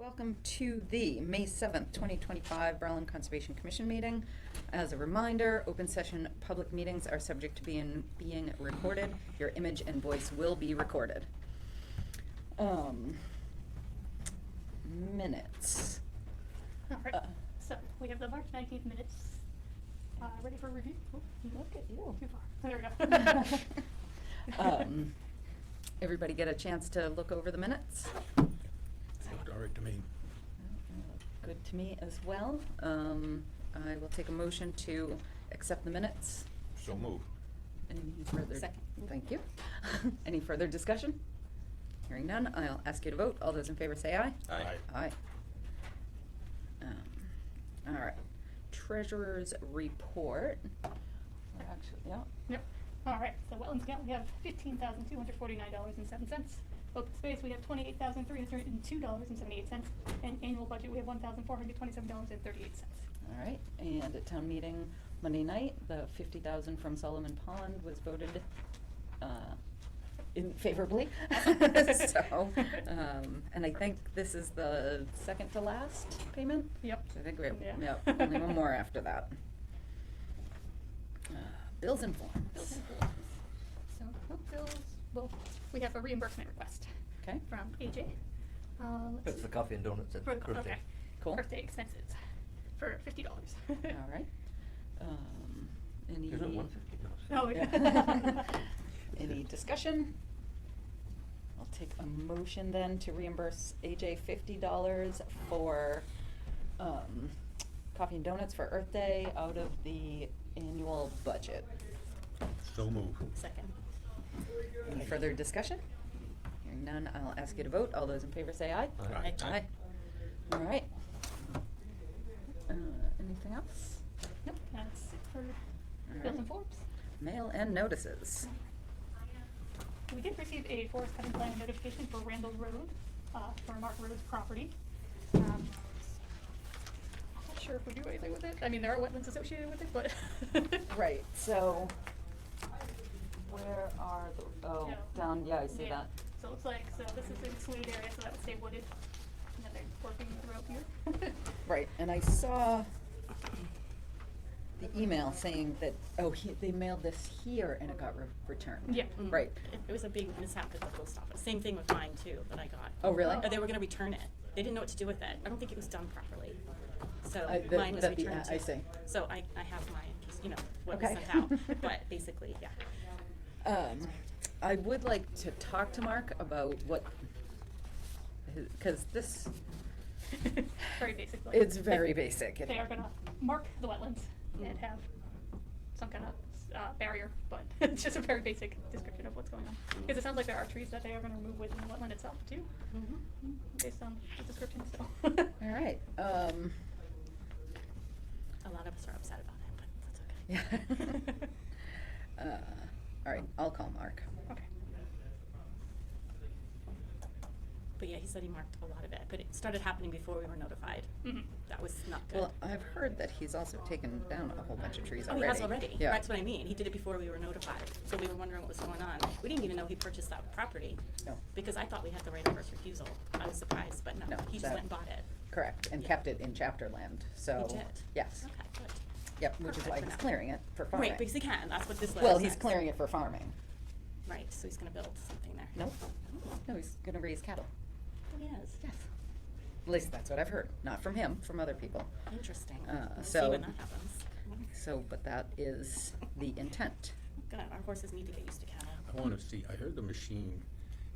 Welcome to the May 7th, 2025 Berlin Conservation Commission meeting. As a reminder, open session public meetings are subject to being recorded. Your image and voice will be recorded. Minutes. All right, so we have the March 19th minutes ready for review. Oh, Look at you. too far. There we go. Everybody get a chance to look over the minutes? Looked all right to me. Good to me as well. I will take a motion to accept the minutes. So move. Any further? Second. Thank you. Any further discussion? Hearing none, I'll ask you to vote. All those in favor say aye. Aye. Aye. All right. Treasurer's report. Actually, yeah. Yep. All right, so wetlands account, we have $15,249.07. Open space, we have $28,302.78. And annual budget, we have $1,427.38. All right. And at town meeting Monday night, the 50,000 from Solomon Pond was voted in favorably. So, and I think this is the second to last payment. Yep. So I think we have, Yeah. yep, only one more after that. Bills and forms. So, bills, well, we have a reimbursement request Okay. from AJ. Let's It's see. the coffee and donuts at For- birthday. Okay. Cool. Birthday expenses for $50. All right. Any? Is it 150? Oh, Yeah. yeah. Any discussion? I'll take a motion then to reimburse AJ $50 for coffee and donuts for Earth Day out of the annual budget. So move. Second. Any further discussion? Hearing none, I'll ask you to vote. All those in favor say aye. Aye. Aye. All right. Anything else? Nope, that's it for bills right. and forms. Mail and notices. We did receive a forest cutting plan notification for Randall Road, for Mark Road's property. I'm not sure if we do anything with it. I mean, there are wetlands associated with it, but. Right, so where are the, oh, Yeah. down, yeah, I see Yeah. that. So it looks like, so this is in Swede area, so that would stay wooded. And then they're working throughout here. Right, and I saw the email saying that, they mailed this here and it got returned. Yeah. Right. It was a big mishap at the post office. Same thing with mine too, that I got. Oh, really? They were gonna return it. They didn't know what to do with it. I don't think it was done properly. So The- mine was the- returned I too. see. So I have mine, just, what was Okay. sent out. But basically, yeah. I would like to talk to Mark about what, because this, Very basic. like, it's very basic. They are gonna mark the wetlands and have some kind of barrier, but it's just a very basic description of what's going on. Because it sounds like there are trees that they are gonna remove within the wetland itself too, based on the description, so. All right. A lot of us are upset about it, but that's okay. Yeah. All right, I'll call Mark. Okay. But yeah, he said he marked a lot of it, but it started happening before we were notified. Mhm. That was not good. Well, I've heard that he's also taken down a whole bunch of trees Oh, already. he has already. Yeah. That's what I mean. He did it before we were notified. So we were wondering what was going on. We didn't even know he purchased that property. No. Because I thought we had the right of first refusal. I was surprised, but no, No, he just that- went and bought it. Correct, and Yeah. kept it in chapter land, so. He did? Yes. Okay, good. Yep, which is Perfect why for he's now. clearing it for farming. Right, because he can. That's what this letter Well, he's says. clearing it for farming. Right, so he's going to build something there. Nope. No, he's gonna raise cattle. Oh, he is. Yes. At least that's what I've heard, not from him, from other people. Interesting. We'll so- see when that happens. So, but that is the intent. Good. Our horses need to get used to cattle. I want to see, I heard the machine,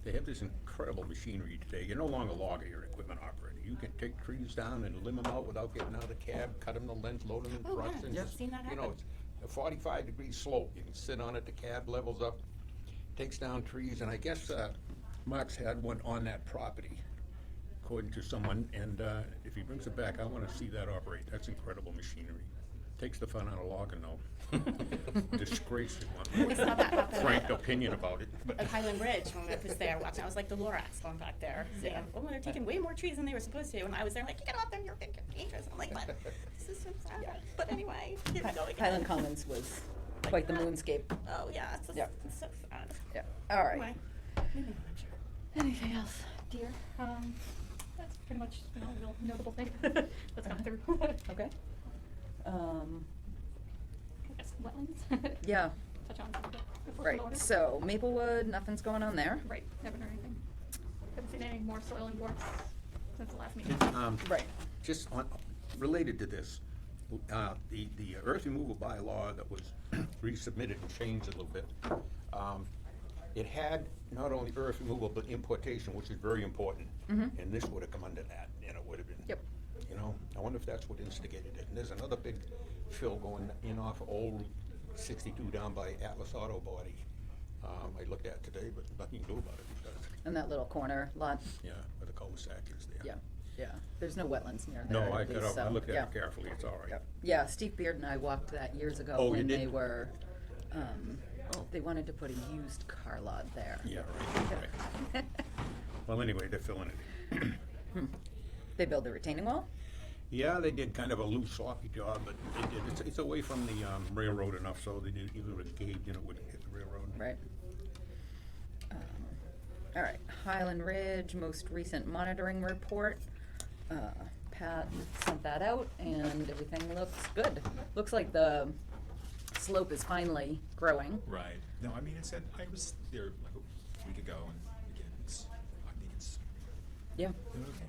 they have this incredible machinery today. You're no longer a logger, you're an equipment operator. You can take trees down and limb them out without getting out of the cab, cut them to length, load them in Oh, trucks. yeah, and I've just, seen that You know, happen. it's a 45-degree slope. You can sit on it, the cab levels up, takes down trees, and I guess Mark's had one on that property, according to someone, and if he brings it back, I want to see that operate. That's incredible machinery. Takes the fun out of logging, though. Disgrace is We saw that one happen. frank opinion about it. At Highland Bridge, when I was there watching, I was like the Lorax going back there, saying, "Oh, they're taking way more trees than they were supposed to." And I was there like, "You get off them, you're dangerous." I'm like, "But this is so sad." But anyway, here we go again. Highland Commons was quite the moonscape. Oh yeah, it's, Yeah. it's so sad. Yeah, all right. Anyway, moving on, sure. Anything else, dear? That's pretty much, you know, a real notable thing that's come through. Okay. I guess wetlands. Yeah, Touch on some of the enforcement right, order. so Maplewood, nothing's going on there. Right, haven't heard anything. Haven't seen any more soil imports since the last meeting. Right. Just on, related to this, the earth removal bylaw that was resubmitted and changed a little bit, it had not only earth removal, but importation, which is very important. Mhm. And this would have come under that, and it would have been. Yep. You know, I wonder if that's what instigated it. And there's another big fill going in off Old 62 down by Atlas Auto Body. I looked at today, but nothing you can do about it because, In that little corner lot, yeah, where the cul-de-sac is there. yeah, yeah, there's no wetlands near there. No, I at got least, out, I so, looked yeah. at it carefully, it's all right. Yep. Yeah, Steve Beard and I walked that years ago Oh, you when they did? were, Oh. they wanted to put a used car lot there. Yeah, right. Well, anyway, they're filling it. They build the retaining wall? Yeah, they did kind of a loose, sloppy job, but they did. It's away from the railroad enough, so they did, even with it gaved, you know, wouldn't hit the railroad. Right. All right, Highland Ridge, most recent monitoring report. Pat sent that out and everything looks good. Looks like the slope is finally growing. Right. No, I mean, it said, I was there like a week ago, and again, I think it's Yeah. doing okay.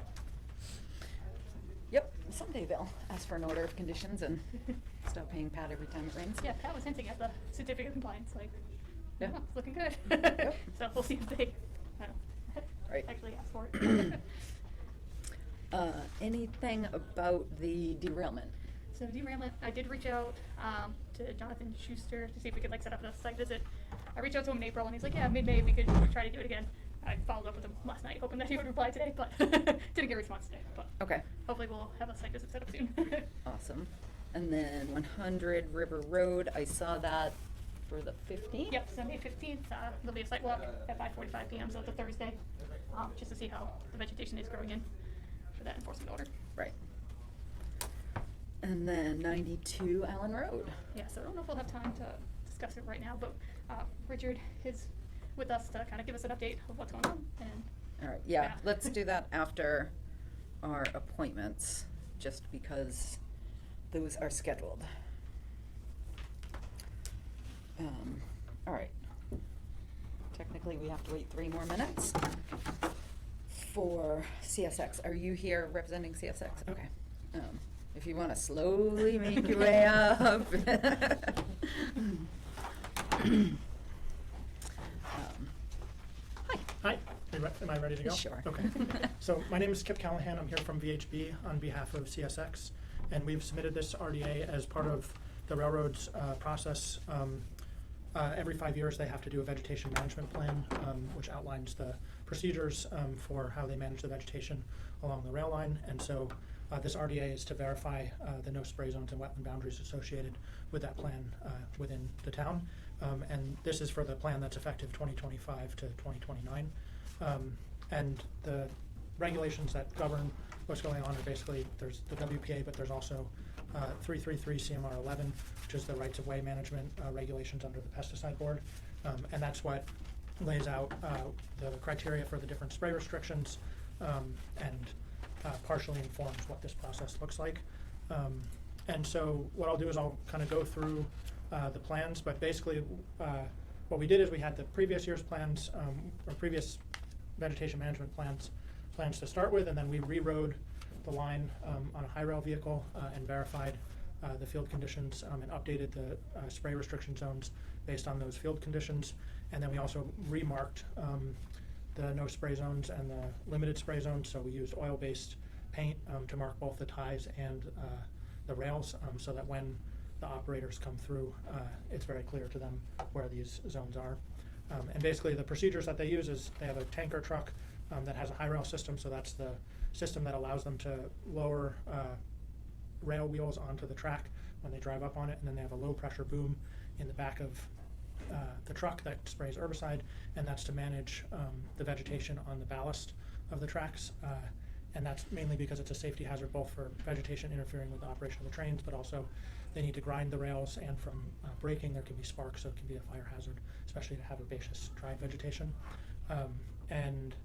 Yep, someday they'll ask for an order of conditions and stop paying Pat every time it rains. Yeah, Pat was hinting at the certificate of compliance, like, Yeah. yeah, it's looking good. Yep. So we'll see if they, I don't know, Right. actually ask for it. Anything about the derailment? So derailment, I did reach out to Jonathan Schuster to see if we could like set up a site visit. I reached out to him in April and he's like, yeah, mid-May we could try to do it again. I followed up with him last night hoping that he would reply today, but didn't get a response today. But Okay, hopefully we'll have a site visit set up soon. awesome. And then 100 River Road, I saw that for the 15th? Yep, so May 15th, there'll be a site walk at 5:45 p.m., so it's a Thursday, just to see how the vegetation is growing in for that enforcement order. Right. And then 92 Allen Road. Yeah, so I don't know if we'll have time to discuss it right now, but Richard is with us to kind of give us an update of what's going on. And All right, yeah, Yeah. let's do that after our appointments, just because those are scheduled. All right. Technically, we have to wait 3 more minutes for CSX. Are you here representing CSX? Okay. If you want to slowly make your way up. Hi. Hi, am I ready to go? Sure. Okay. So my name is Kip Callahan. I'm here from VHB on behalf of CSX, and we've submitted this RDA as part of the railroad's process. Every 5 years, they have to do a vegetation management plan, which outlines the procedures for how they manage the vegetation along the rail line. And so this RDA is to verify the no spray zones and wetland boundaries associated with that plan within the town. And this is for the plan that's effective 2025 to 2029. And the regulations that govern what's going on are basically, there's the WPA, but there's also 333 CMR 11, which is the rights of way management regulations under the pesticide board. And that's what lays out the criteria for the different spray restrictions and partially informs what this process looks like. And so what I'll do is I'll kind of go through the plans, but basically what we did is we had the previous year's plans, or previous vegetation management plans to start with, and then we rerode the line on a high rail vehicle and verified the field conditions and updated the spray restriction zones based on those field conditions. And then we also remarked the no spray zones and the limited spray zones, so we used oil-based paint to mark both the ties and the rails so that when the operators come through, it's very clear to them where these zones are. And basically the procedures that they use is they have a tanker truck that has a high rail system, so that's the system that allows them to lower rail wheels onto the track when they drive up on it, and then they have a low pressure boom in the back of the truck that sprays herbicide, and that's to manage the vegetation on the ballast of the tracks. And that's mainly because it's a safety hazard both for vegetation interfering with the operation of the trains, but also they need to grind the rails, and from braking there can be sparks, so it can be a fire hazard, especially to have herbaceous dry vegetation. And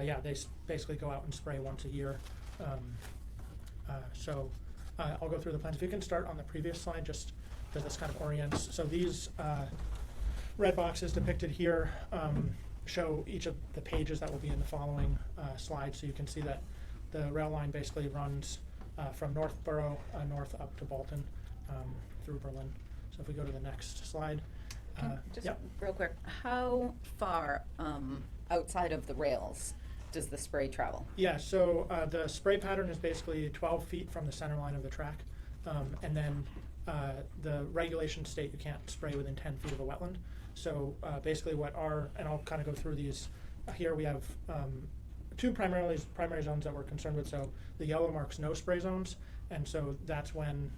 yeah, they basically go out and spray once a year. So I'll go through the plans. If you can start on the previous slide, just because this kind of orients. So these red boxes depicted here show each of the pages that will be in the following slides. So you can see that the rail line basically runs from Northborough north up to Bolton through Berlin. So if we go to the next slide. Just Yep. real quick, how far outside of the rails does the spray travel? Yeah, so the spray pattern is basically 12 feet from the center line of the track. And then the regulations state you can't spray within 10 feet of a wetland. So basically and I'll kind of go through these. Here we have two primary zones that we're concerned with. So the yellow marks no spray zones. And so that's when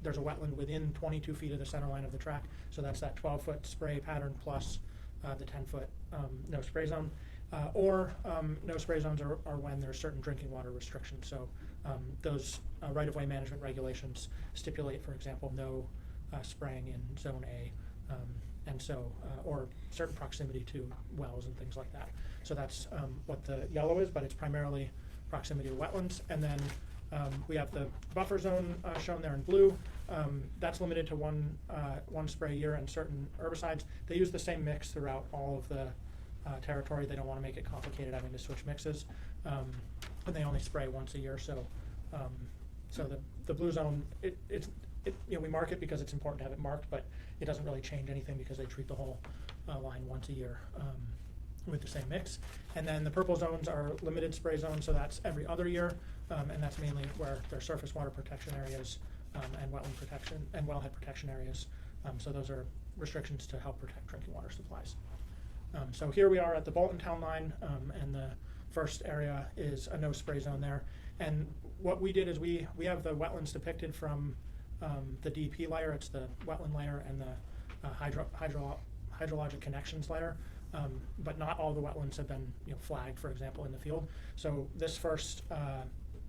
there's a wetland within 22 feet of the center line of the track. So that's that 12-foot spray pattern plus the 10-foot no spray zone. Or no spray zones are when there's certain drinking water restrictions. So those right-of-way management regulations stipulate, for example, no spraying in Zone A, and so or certain proximity to wells and things like that. So that's what the yellow is, but it's primarily proximity to wetlands. And then we have the buffer zone shown there in blue. That's limited to one spray a year and certain herbicides. They use the same mix throughout all of the territory. They don't want to make it complicated having to switch mixes, and they only spray once a year. So, so the blue zone, we mark it because it's important to have it marked, but it doesn't really change anything because they treat the whole line once a year with the same mix. And then the purple zones are limited spray zones, so that's every other year, and that's mainly where there's surface water protection areas and wetland protection and wellhead protection areas. So those are restrictions to help protect drinking water supplies. So here we are at the Bolton town line, and the first area is a no spray zone there. And what we did is we have the wetlands depicted from the DEP layer. It's the wetland layer and the hydrologic connections layer. But not all the wetlands have been flagged, for example, in the field. So this first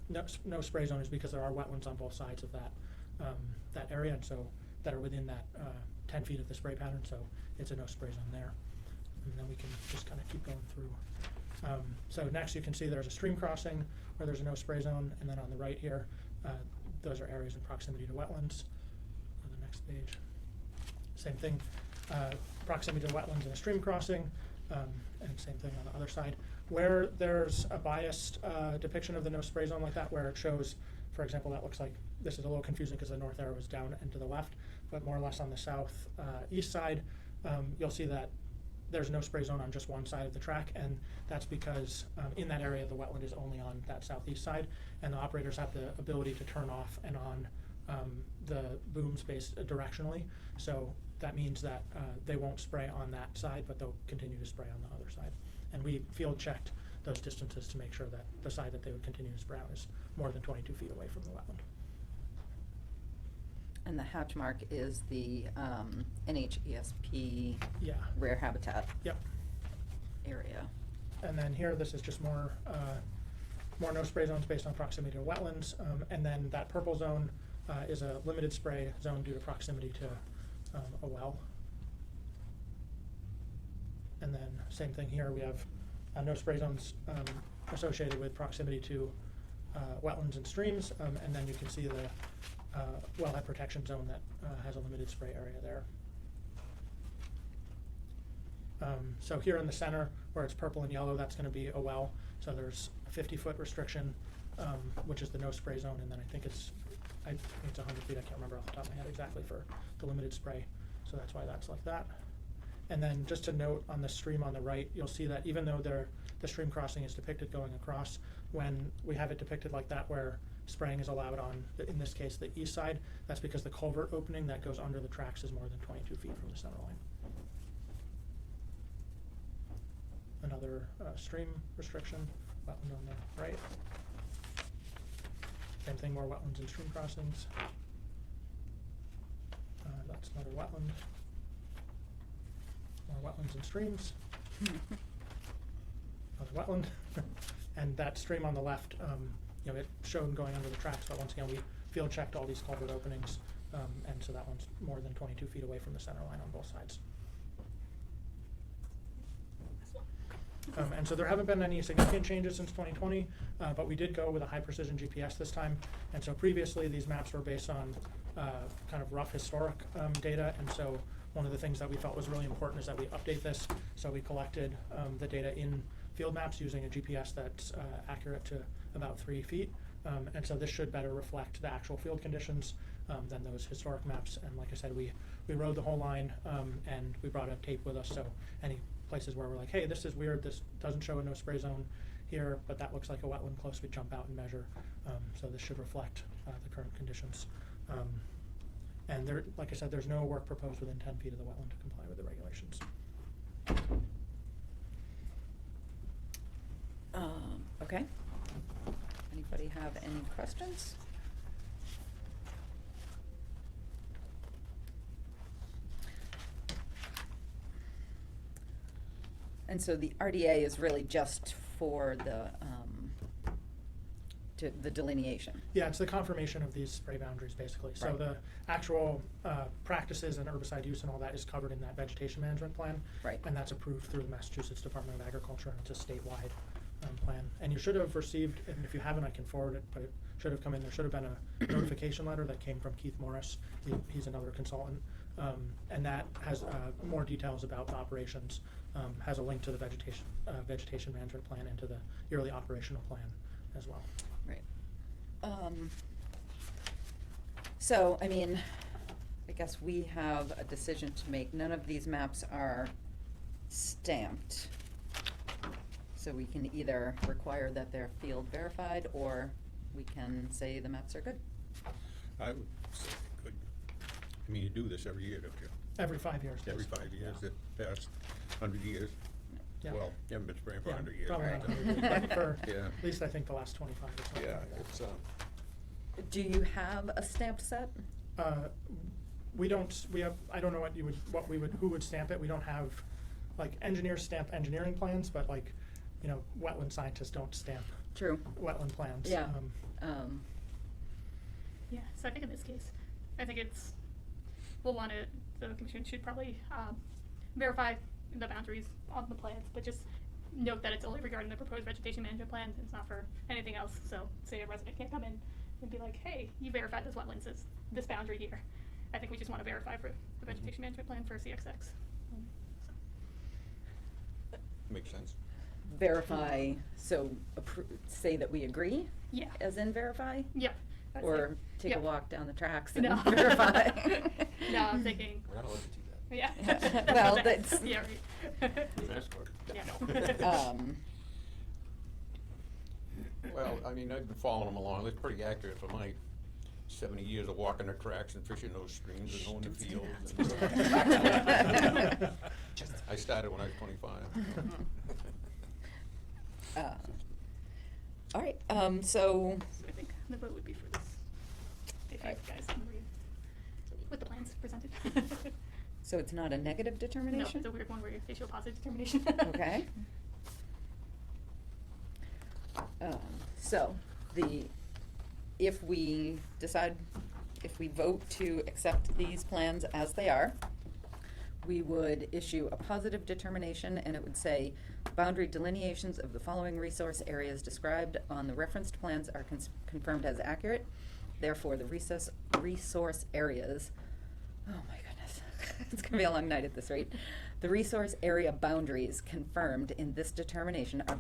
no spray zone is because there are wetlands on both sides of that area, and so that are within that 10 feet of the spray pattern. So it's a no spray zone there. And then we can just kind of keep going through. So next you can see there's a stream crossing where there's a no spray zone, and then on the right here, those are areas in proximity to wetlands. On the next page, same thing, proximity to wetlands and a stream crossing, and same thing on the other side. Where there's a biased depiction of the no spray zone like that, where it shows, for example, that looks like, this is a little confusing because the north arrow is down and to the left, but more or less on the south east side, you'll see that there's no spray zone on just one side of the track, and that's because in that area the wetland is only on that southeast side, and the operators have the ability to turn off and on the boom space directionally. So that means that they won't spray on that side, but they'll continue to spray on the other side. And we field checked those distances to make sure that the side that they would continue to spray on is more than 22 feet away from the wetland. And the hatch mark is the NHESP Yeah. rare habitat Yep. area. And then here, this is just more no spray zones based on proximity to wetlands. And then that purple zone is a limited spray zone due to proximity to a well. And then same thing here, we have no spray zones associated with proximity to wetlands and streams. And then you can see the wellhead protection zone that has a limited spray area there. So here in the center, where it's purple and yellow, that's going to be a well. So there's a 50-foot restriction, which is the no spray zone, and then I think it's 100 feet. I can't remember off the top of my head exactly for the limited spray. So that's why that's like that. And then just to note on the stream on the right, you'll see that even though the stream crossing is depicted going across, when we have it depicted like that, where spraying is allowed on, in this case, the east side, that's because the culvert opening that goes under the tracks is more than 22 feet from the center line. Another stream restriction, wetland on the right. Same thing, more wetlands and stream crossings. That's another wetland. More wetlands and streams. Another wetland. And that stream on the left, it's shown going under the tracks, but once again, we field checked all these culvert openings, and so that one's more than 22 feet away from the center line on both sides. And so there haven't been any significant changes since 2020, but we did go with a high precision GPS this time. And so previously, these maps were based on kind of rough historic data. And so one of the things that we felt was really important is that we update this. So we collected the data in field maps using a GPS that's accurate to about 3 feet. And so this should better reflect the actual field conditions than those historic maps. And like I said, we rode the whole line and we brought a tape with us. So any places where we're like, hey, this is weird, this doesn't show a no spray zone here, but that looks like a wetland close, we jump out and measure. So this should reflect the current conditions. And there, like I said, there's no work proposed within 10 feet of the wetland to comply with the regulations. Okay. Anybody have any questions? And so the RDA is really just for the the delineation. Yeah, it's the confirmation of these spray boundaries, basically. So Right. the actual practices and herbicide use and all that is covered in that vegetation management plan. Right. And that's approved through the Massachusetts Department of Agriculture, and it's a statewide plan. And you should have received, and if you haven't, I can forward it, but it should have come in, there should have been a notification letter that came from Keith Morris. He's another consultant. And that has more details about the operations, has a link to the vegetation management plan and to the yearly operational plan as well. Right. So, I mean, I guess we have a decision to make. None of these maps are stamped. So we can either require that they're field verified, or we can say the maps are good. I would say they could. I mean, you do this every year, don't you? Every 5 years. Every 5 years, Yeah. the past 100 years. Yeah. Well, you haven't been spraying for Yeah, 100 years. probably but, not 100 years, but for Yeah. at least I think the last 25 or something Yeah, like that. it's, Do you have a stamped set? We don't, I don't know who would stamp it. We don't have, like, engineers stamp engineering plans, but like, wetland scientists don't stamp True. wetland plans. Yeah. Yeah, so I think in this case, I think we'll want to, the commission should probably verify the boundaries on the plans, but just note that it's only regarding the proposed vegetation management plan, it's not for anything else. So say a resident can't come in and be like, hey, you verified this wetlands is this boundary here. I think we just want to verify for the vegetation management plan for CXX. makes sense. Verify, so say that we agree, Yeah, as in verify? yeah. that's Or it. take a Yep. walk down the tracks and No. verify? No, I'm thinking, We're not allowed to do that. yeah. Well, that's- Yeah, right. That's good. Yeah. Well, I mean, I've been following them along. It's pretty accurate for my 70 years of walking the tracks and fishing those streams and knowing the Don't say fields. that. and- I started when I was 25. All right, so, So I think the vote would be for this, if you Right. guys agree with the plans presented. so it's not a negative No, determination? it's a weird one where they show positive determination. Okay. So, if we vote to accept these plans as they are, we would issue a positive determination, and it would say, boundary delineations of the following resource areas described on the referenced plans are confirmed as accurate. Therefore, the resource areas, oh my goodness, it's gonna be a long night at this rate. The resource area boundaries confirmed in this determination are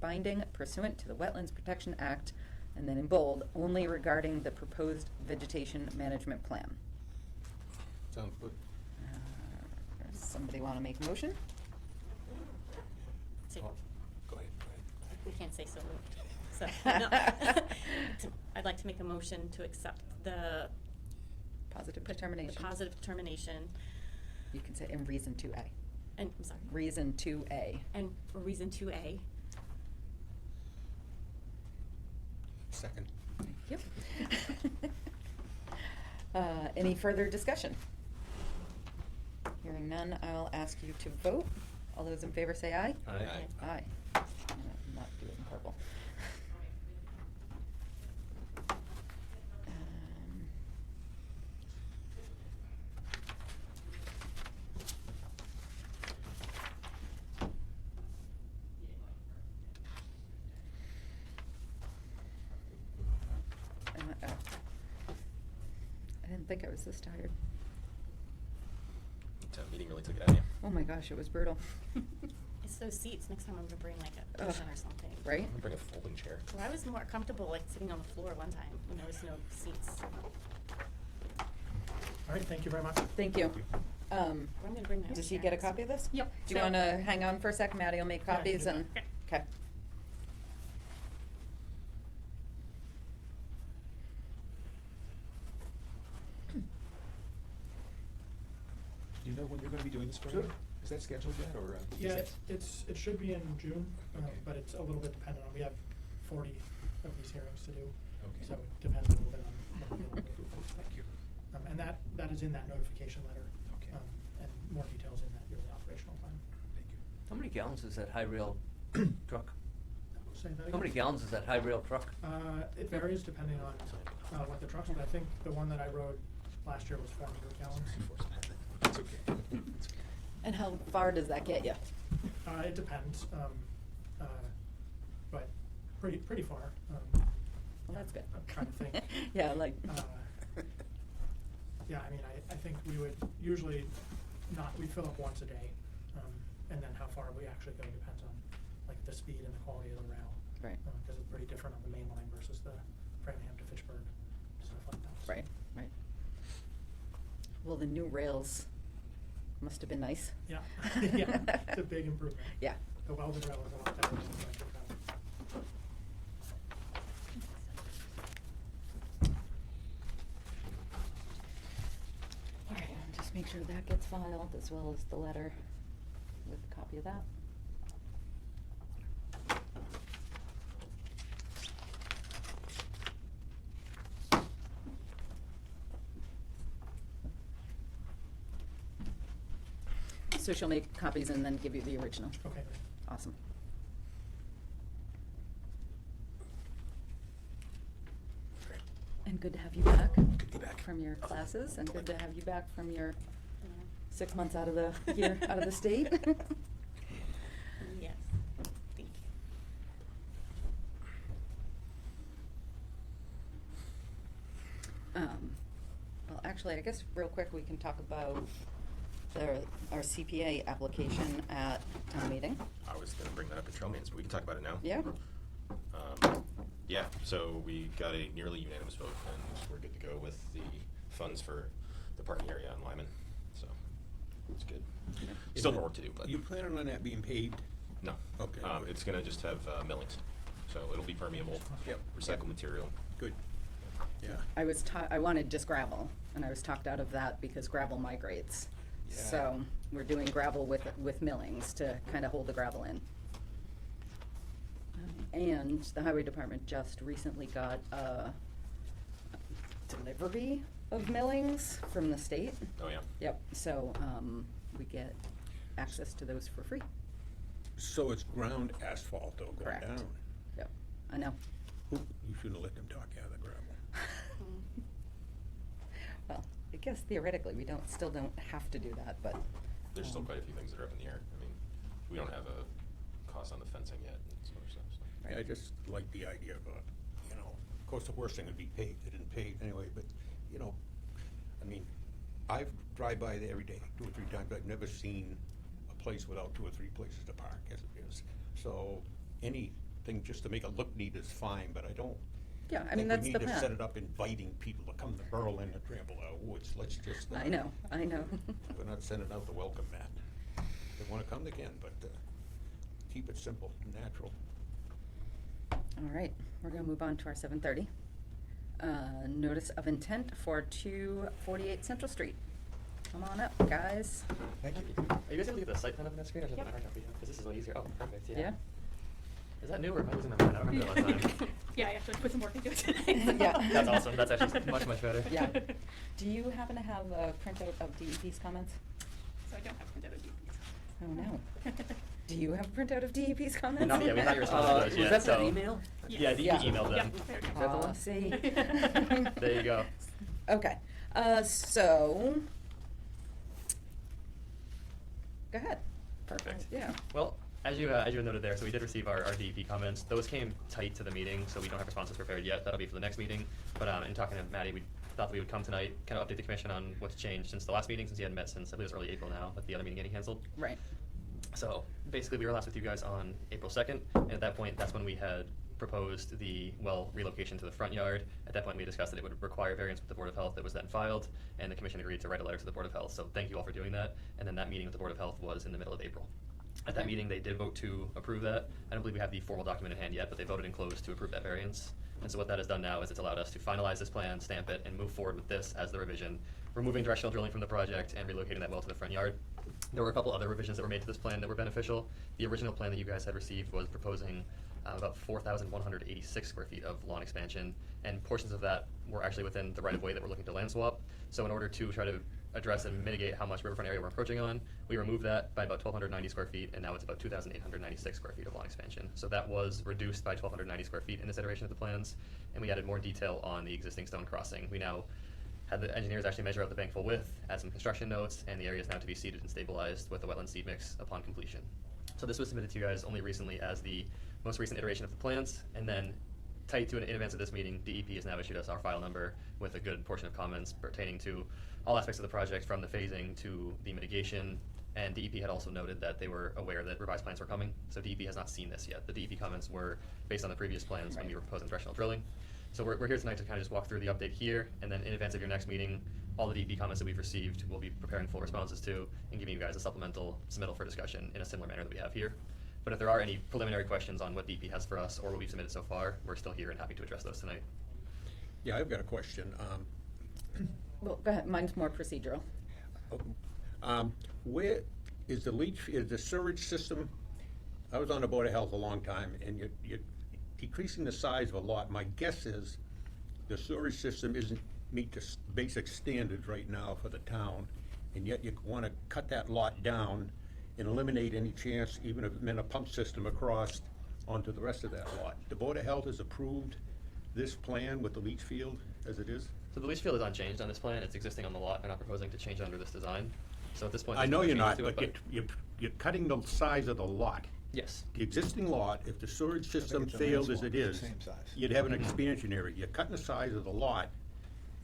binding pursuant to the Wetlands Protection Act, and then in bold, only regarding the proposed vegetation management plan. Sounds good. Does somebody wanna make a motion? So, Oh, go ahead. we can't say so moved. So, no. I'd like to make a motion to accept the Positive determination. positive determination You can say in reason 2A. and, I'm sorry, Reason 2A. and reason 2A. Second. Thank you. Any further discussion? Hearing none, I'll ask you to vote. All those in favor say aye. Aye. Aye. I'm gonna not do it in purple. think I was this tired. Town meeting really took it out of you. Oh my gosh, it was brutal. It's those seats. Next time I'm gonna bring like a Ugh. cushion or something. Right? I'm gonna bring a folding chair. Well, I was more comfortable like sitting on the floor one time when there was no seats. All right, thank you very much. Thank you. I'm gonna bring my own Does he chair. get a copy of this? Yep. Do you So- wanna hang on for a sec? Maddie will make Yeah, I can copies do and, that. okay. Do you know when you're gonna be doing this program? Is that scheduled yet, or? Yeah, is it should be in June, Okay. but it's a little bit dependent on, we have 40 of these hearings to do. Okay. So it depends a little bit on what we're dealing with. Thank you. And that is in that notification letter. Okay. And more details in that yearly operational plan. Thank you. How many gallons is that high rail truck? Say that How many again? gallons is that high rail truck? It varies depending on what the trucks, but I think the one that I rode last year was 400 gallons. It's okay. And how far does that get you? It depends, but pretty far. Well, that's good. I'm trying to think. Yeah, like, Yeah, I mean, I think we would usually we fill up once a day, and then how far we actually go depends on, like, the speed and the quality of the rail. Right. Because it's pretty different on the main line versus the Framingham to Fitchburg, stuff like that. right, right. Well, the new rails must have been nice. Yeah, yeah, it's a big improvement. Yeah. The welded rail is a lot better than the electric rail. All right, I'll just make sure that gets filed as well as the letter with a copy of that. So she'll make copies and then give you the original. Okay, great. Awesome. And good to have you back. Good to be back. From your classes, and good to have you back from your 6 months out of the year, out of the state. Yes, thank you. Well, actually, I guess real quick, we can talk about our CPA application at town meeting. I was gonna bring that up at trail meetings, but we can talk about it now. Yeah? Yeah, so we got a nearly unanimous vote, and we're good to go with the funds for the parking area on Lyman, so it's good. Still more work to do, but You planning on that being paved? no. Okay. It's gonna just have millings, so it'll be permeable, Yep. recycled material. Good. Yeah. I wanted just gravel, and I was talked out of that because gravel migrates. Yeah. So we're doing gravel with millings to kind of hold the gravel in. And the highway department just recently got a delivery of millings from the state. Oh, yeah? Yep, so, we get access to those for free. So it's ground asphalt though, going Correct. down? Yep, I know. You shouldn't have let them talk you out of the gravel. Well, I guess theoretically, we still don't have to do that, but. There's still quite a few things that are up in the air. I mean, we don't have a cost on the fencing yet and some other stuff, so. Yeah, I just like the idea of, of course, the worst thing would be paved, they didn't pave anyway, but, I mean, I drive by there every day, 2 or 3 times, I've never seen a place without 2 or 3 places to park as it is. So anything just to make it look neat is fine, but I don't Yeah, I mean, think that's we the need to plan. set it up inviting people to come to Berlin and trample our woods, let's just. I know. We're not sending out the welcome mat. If they wanna come, they can, but, keep it simple and natural. All right, we're gonna move on to our 7:30. Notice of intent for 248 Central Street. Come on up, guys. Thank you. Are you guys able to get the site plan up on that screen, or is it Yep. hard enough? Because this is a little easier. Oh, perfect, yeah. Yeah? Is that new, or am I losing my mind? I don't remember the last time. Yeah, I actually put some work into it tonight. Yeah. That's awesome. That's actually much, much better. Yeah. Do you happen to have a printout of DEP's comments? So I don't have printout of DPs. Oh, no. Do you have a printout of DEP's comments? Not yet. We haven't responded to those Was yet. that so. the email? Yeah, DEP Yeah. emailed Yeah, them. there we Is go. that the one? See? There you go. Okay, so, go ahead. Perfect. Yeah. Well, As you noted there, so we did receive our DEP comments. Those came tight to the meeting, so we don't have responses prepared yet. That'll be for the next meeting. But in talking to Maddie, we thought that we would come tonight, kind of update the commission on what's changed since the last meeting, since he hadn't met since, I believe it was early April now, with the other meeting getting canceled. Right. So basically, we were last with you guys on April 2nd, and at that point, that's when we had proposed the well relocation to the front yard. At that point, we discussed that it would require variance with the Board of Health. That was then filed, and the commission agreed to write a letter to the Board of Health. So thank you all for doing that. And then that meeting with the Board of Health was in the middle of April. At that Okay. meeting, they did vote to approve that. I don't believe we have the formal document in hand yet, but they voted in closed to approve that variance. And so what that has done now is it's allowed us to finalize this plan, stamp it, and move forward with this as the revision, removing directional drilling from the project and relocating that well to the front yard. There were a couple other revisions that were made to this plan that were beneficial. The original plan that you guys had received was proposing about 4,186 square feet of lawn expansion, and portions of that were actually within the right-of-way that we're looking to land swap. So in order to try to address and mitigate how much riverfront area we're encroaching on, we removed that by about 1,290 square feet, and now it's about 2,896 square feet of lawn expansion. So that was reduced by 1,290 square feet in this iteration of the plans, and we added more detail on the existing stone crossing. We now had the engineers actually measure out the bank full width, add some construction notes, and the area is now to be seeded and stabilized with the wetland seed mix upon completion. So this was submitted to you guys only recently as the most recent iteration of the plans, and then tight to it in advance of this meeting, DEP has now issued us our file number with a good portion of comments pertaining to all aspects of the project, from the phasing to the mitigation. And DEP had also noted that they were aware that revised plans were coming, so DEP has not seen this yet. The DEP comments were based on the previous plans when we were proposing directional drilling. So we're here tonight to kind of just walk through the update here, and then in advance of your next meeting, all the DEP comments that we've received, we'll be preparing full responses to and giving you guys a supplemental submittal for discussion in a similar manner that we have here. But if there are any preliminary questions on what DEP has for us or what we've submitted so far, we're still here and happy to address those tonight. Yeah, I've got a question. Well, go ahead, mine's more procedural. Where is the sewage system? I was on the Board of Health a long time, and you're decreasing the size of a lot. My guess is the sewage system isn't meet the basic standards right now for the town, and yet you want to cut that lot down and eliminate any chance, even of a pump system across onto the rest of that lot. The Board of Health has approved this plan with the leach field as it is? So the leach field is unchanged on this plan. It's existing on the lot. They're not proposing to change it under this design. So at this point, I there's know no you're changes not, to it, but you're cutting the size of the lot. yes. The existing lot, if the sewage system it's a failed as landscape, it is, same size. you'd have an expansion area. You're cutting the size of the lot,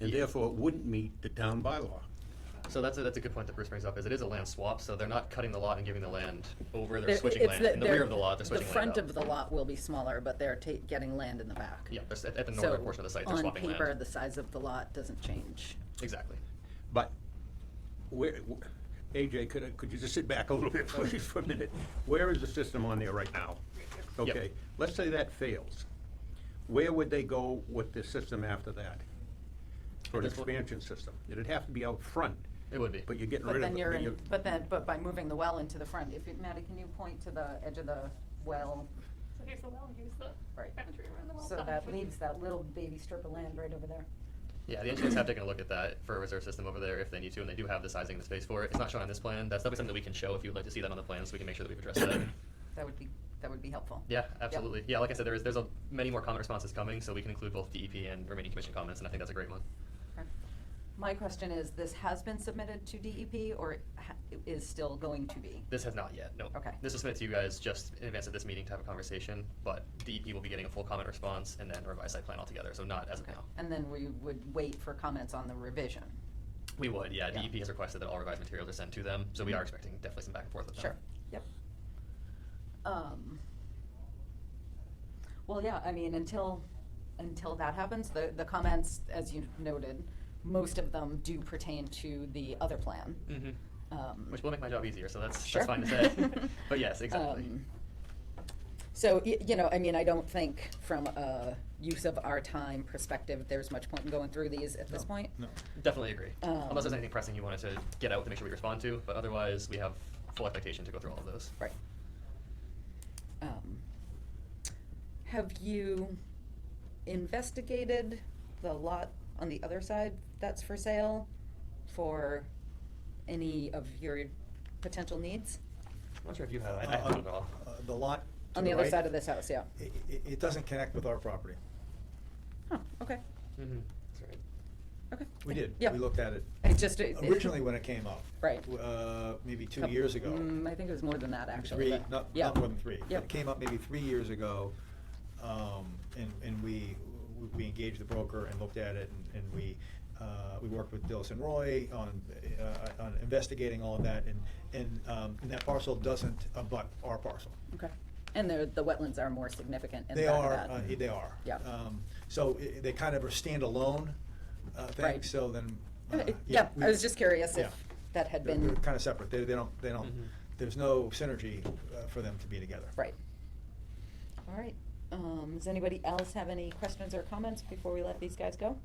and Yeah. therefore it wouldn't meet the town bylaw. So that's a good point that Bruce brings up, is it is a land swap, so they're not cutting the lot and giving the land over, they're There- switching it's land. the- In the rear of the lot, they're switching The land front up. of the lot will be smaller, but they're getting land in the back. Yeah, at the northern portion of the site, they're swapping On land. paper, the size of the lot doesn't change. Exactly. But AJ, could you just sit back a little bit please for a minute? Where is the system on there right now? Yep. Okay, let's say that fails. Where would they go with the system after that? For an This one? expansion system? It'd have to be out front, It would be. but you're getting But rid of then it. you're but in, you- but by moving the well into the front, Maddie, can you point to the edge of the well? So here's the well, here's the Right. boundary around the well. So that leaves that little baby strip of land right over there. Yeah, the engineers have taken a look at that for a reserve system over there if they need to, and they do have the sizing and the space for it. It's not shown on this plan. That's definitely something that we can show if you would like to see that on the plan, so we can make sure that we've addressed that. That would be helpful. Yeah, absolutely. Yeah, like I said, there's many more comment responses coming, so we can include both DEP and remaining commission comments, and I think that's a great one. Okay. My question is, this has been submitted to DEP or is still going to be? This has not yet, no. Okay. This was submitted to you guys just in advance of this meeting to have a conversation, but DEP will be getting a full comment response and then a revised site plan altogether, so not as of Okay. now. And then we would wait for comments on the revision. We would, yeah. Yeah. DEP has requested that all revised materials are sent to them, so we are expecting definitely some back and forth with them. Sure, yep. Well, yeah, I mean, until that happens, the comments, as you noted, most of them do pertain to the other plan. Mm-hmm. Which will make my job easier, so that's Sure. fine to say. But yes, exactly. So, I mean, I don't think from a use of our time perspective, there's much point in going through these at this point. No. Definitely agree. Unless there's Um, anything pressing you wanted to get out to make sure we respond to, but otherwise, we have full expectation to go through all of those. Right. Have you investigated the lot on the other side that's for sale for any of your potential needs? I'm not sure if you have, I haven't at all. The lot to On the other right, side of this house, yeah. It doesn't connect with our property. Huh, okay, Mm-hmm. That's right. okay. We did. Yeah. We looked at it. I just. Originally, when it came up. Right. Maybe 2 Couple- years ago. I think it was more than that, actually. Three, but- not yeah. more than three. Yep. It came up maybe 3 years ago, and we engaged the broker and looked at it, and we worked with Dillis and Roy on investigating all of that, and that parcel doesn't abut our parcel. Okay. And the wetlands are more significant in the They back are, of that. they are. Yeah. So they kind of are standalone thing, Right. so then. Yeah, I was just curious yeah. if that had They're been. kind of separate. They don't, there's no synergy for them to be together. Right. All right. Does anybody else have any questions or comments before we let these guys go?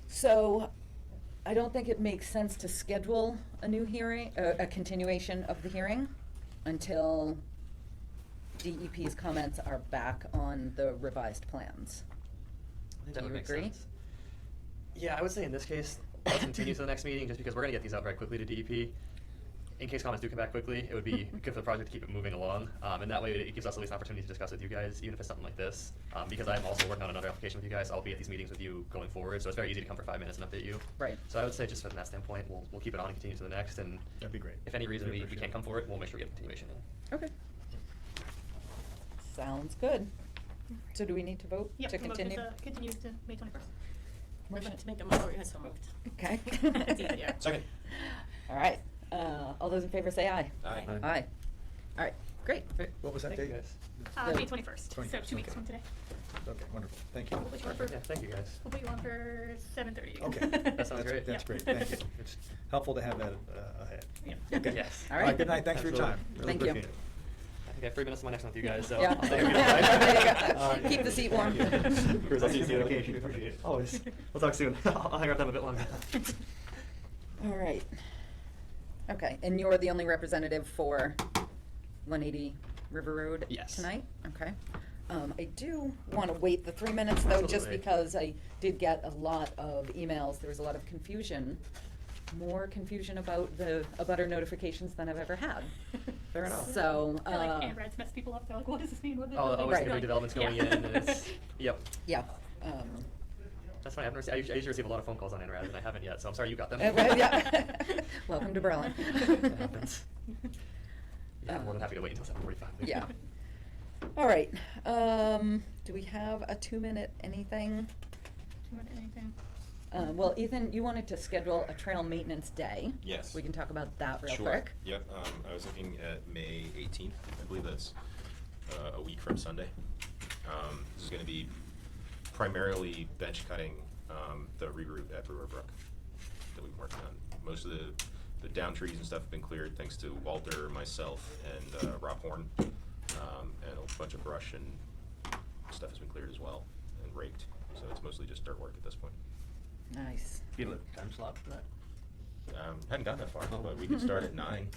So, I don't think it makes sense to schedule a new hearing, a continuation of the hearing until DEP's comments are back on the revised plans. I think Do that would you make agree? sense. Yeah, I would say in this case, let's continue to the next meeting, just because we're gonna get these out very quickly to DEP. In case comments do come back quickly, it would be good for the project to keep it moving along, and that way it gives us at least an opportunity to discuss with you guys, even if it's something like this. Because I'm also working on another application with you guys, I'll be at these meetings with you going forward, so it's very easy to come for 5 minutes and update you. Right. So I would say just from that standpoint, we'll keep it on and continue to the next, and That'd be great. if any reason Really we appreciate can't it. come forward, we'll make sure we get a continuation in. Okay. Sounds good. So do we need to vote Yep, to motion continue? Continue to May 21st. I'd like to make a motion, so moved. Okay. It's easier. Second. All right. All those in favor say aye. Aye. Aye. All right, great. What was that Thank you, date? guys. May 21st, so 21st, 2 weeks okay. from today. Okay, wonderful. Thank you. We'll put you on for, Yeah, thank you, guys. we'll put you on for 7:30. Okay. That sounds great. That's Yeah. great, thank you. It's helpful to have that ahead. Yeah. Okay. Yes. All right. Good night, thanks for your time. Absolutely. Really Thank you. appreciate it. I think I have 3 minutes of my next one with you guys, so Yeah. I'll stay here. Bye. There you go. Keep the seat warm. Chris, I'll see you soon. Appreciate it. Always. We'll talk soon. I'll hang out with them a bit longer. All right. Okay, and you're the only representative for 180 River Road Yes. tonight? Okay. I do want to wait the 3 minutes though, just Absolutely. because I did get a lot of emails. There was a lot of confusion, more confusion about the abutter notifications than I've ever had. Fair enough. So, I feel like Anrad's messed people up. They're like, what does this mean? What Oh, always Right. the new developments going Yeah. in, and it's, yep. yeah. That's funny, I usually receive a lot of phone calls on NRAD, and I haven't yet, so I'm sorry you got them. Well, yeah. Welcome to Berlin. It happens. Yeah, I'm more than happy to wait until 7:45. Yeah. All right. Do we have a 2-minute anything? Anything? Well, Ethan, you wanted to schedule a trail maintenance day. Yes. We can talk about that real Sure. quick. Yep, I was looking at May 18th, I believe that's a week from Sunday. This is gonna be primarily bench cutting the reroute at Brewer Brook that we've been working on. Most of the down trees and stuff have been cleared thanks to Walter, myself, and Rob Horn. And a bunch of brush and stuff has been cleared as well and raked. So it's mostly just dirt work at this point. Nice. You have a time slot for that? Hadn't gotten that far, but we could start at 9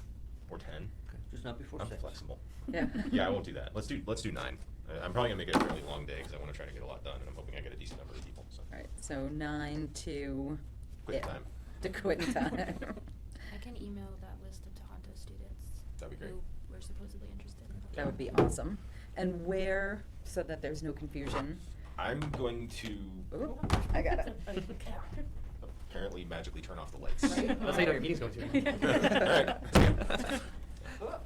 or 10. Okay, just not before I'm 6. flexible. Yeah. Yeah, I won't do that. Let's do 9. I'm probably gonna make it a really long day because I want to try to get a lot done, and I'm hoping I get a decent number of people. So. All right, so 9 to. Quit yeah, time. To quit time. I can email that list of Tohoto students. That'd be great. Who were supposedly interested in That would be awesome. And where, so that there's no confusion. I'm going to Ooh, I got it. apparently magically turn off the lights. Right. That's how you know your meeting's going to.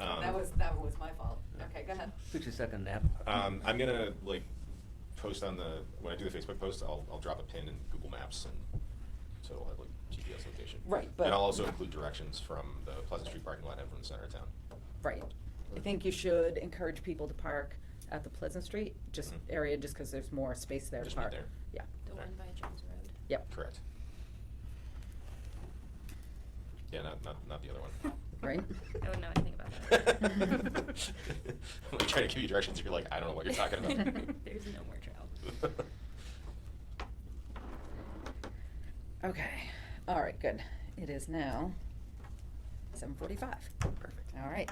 Alright. That was my fault. Okay, go ahead. Took you a second nap. I'm gonna post on when I do the Facebook post, I'll drop a pin in Google Maps, and so it'll have GPS location. Right, but- and I'll also include directions from the Pleasant Street parking lot and from the center of town. Right. I think you should encourage people to park at the Pleasant Street Mhm. area, just because there's more space there to Just meet park. there. Yeah, The one by Jones Road. yep, Correct. Yeah, not the other one. right? I wouldn't know anything about that. I'm like trying to give you directions. You're like, I don't know what you're talking about. There's no more trail. Okay, all right, good. It is now 7:45. Perfect. All right.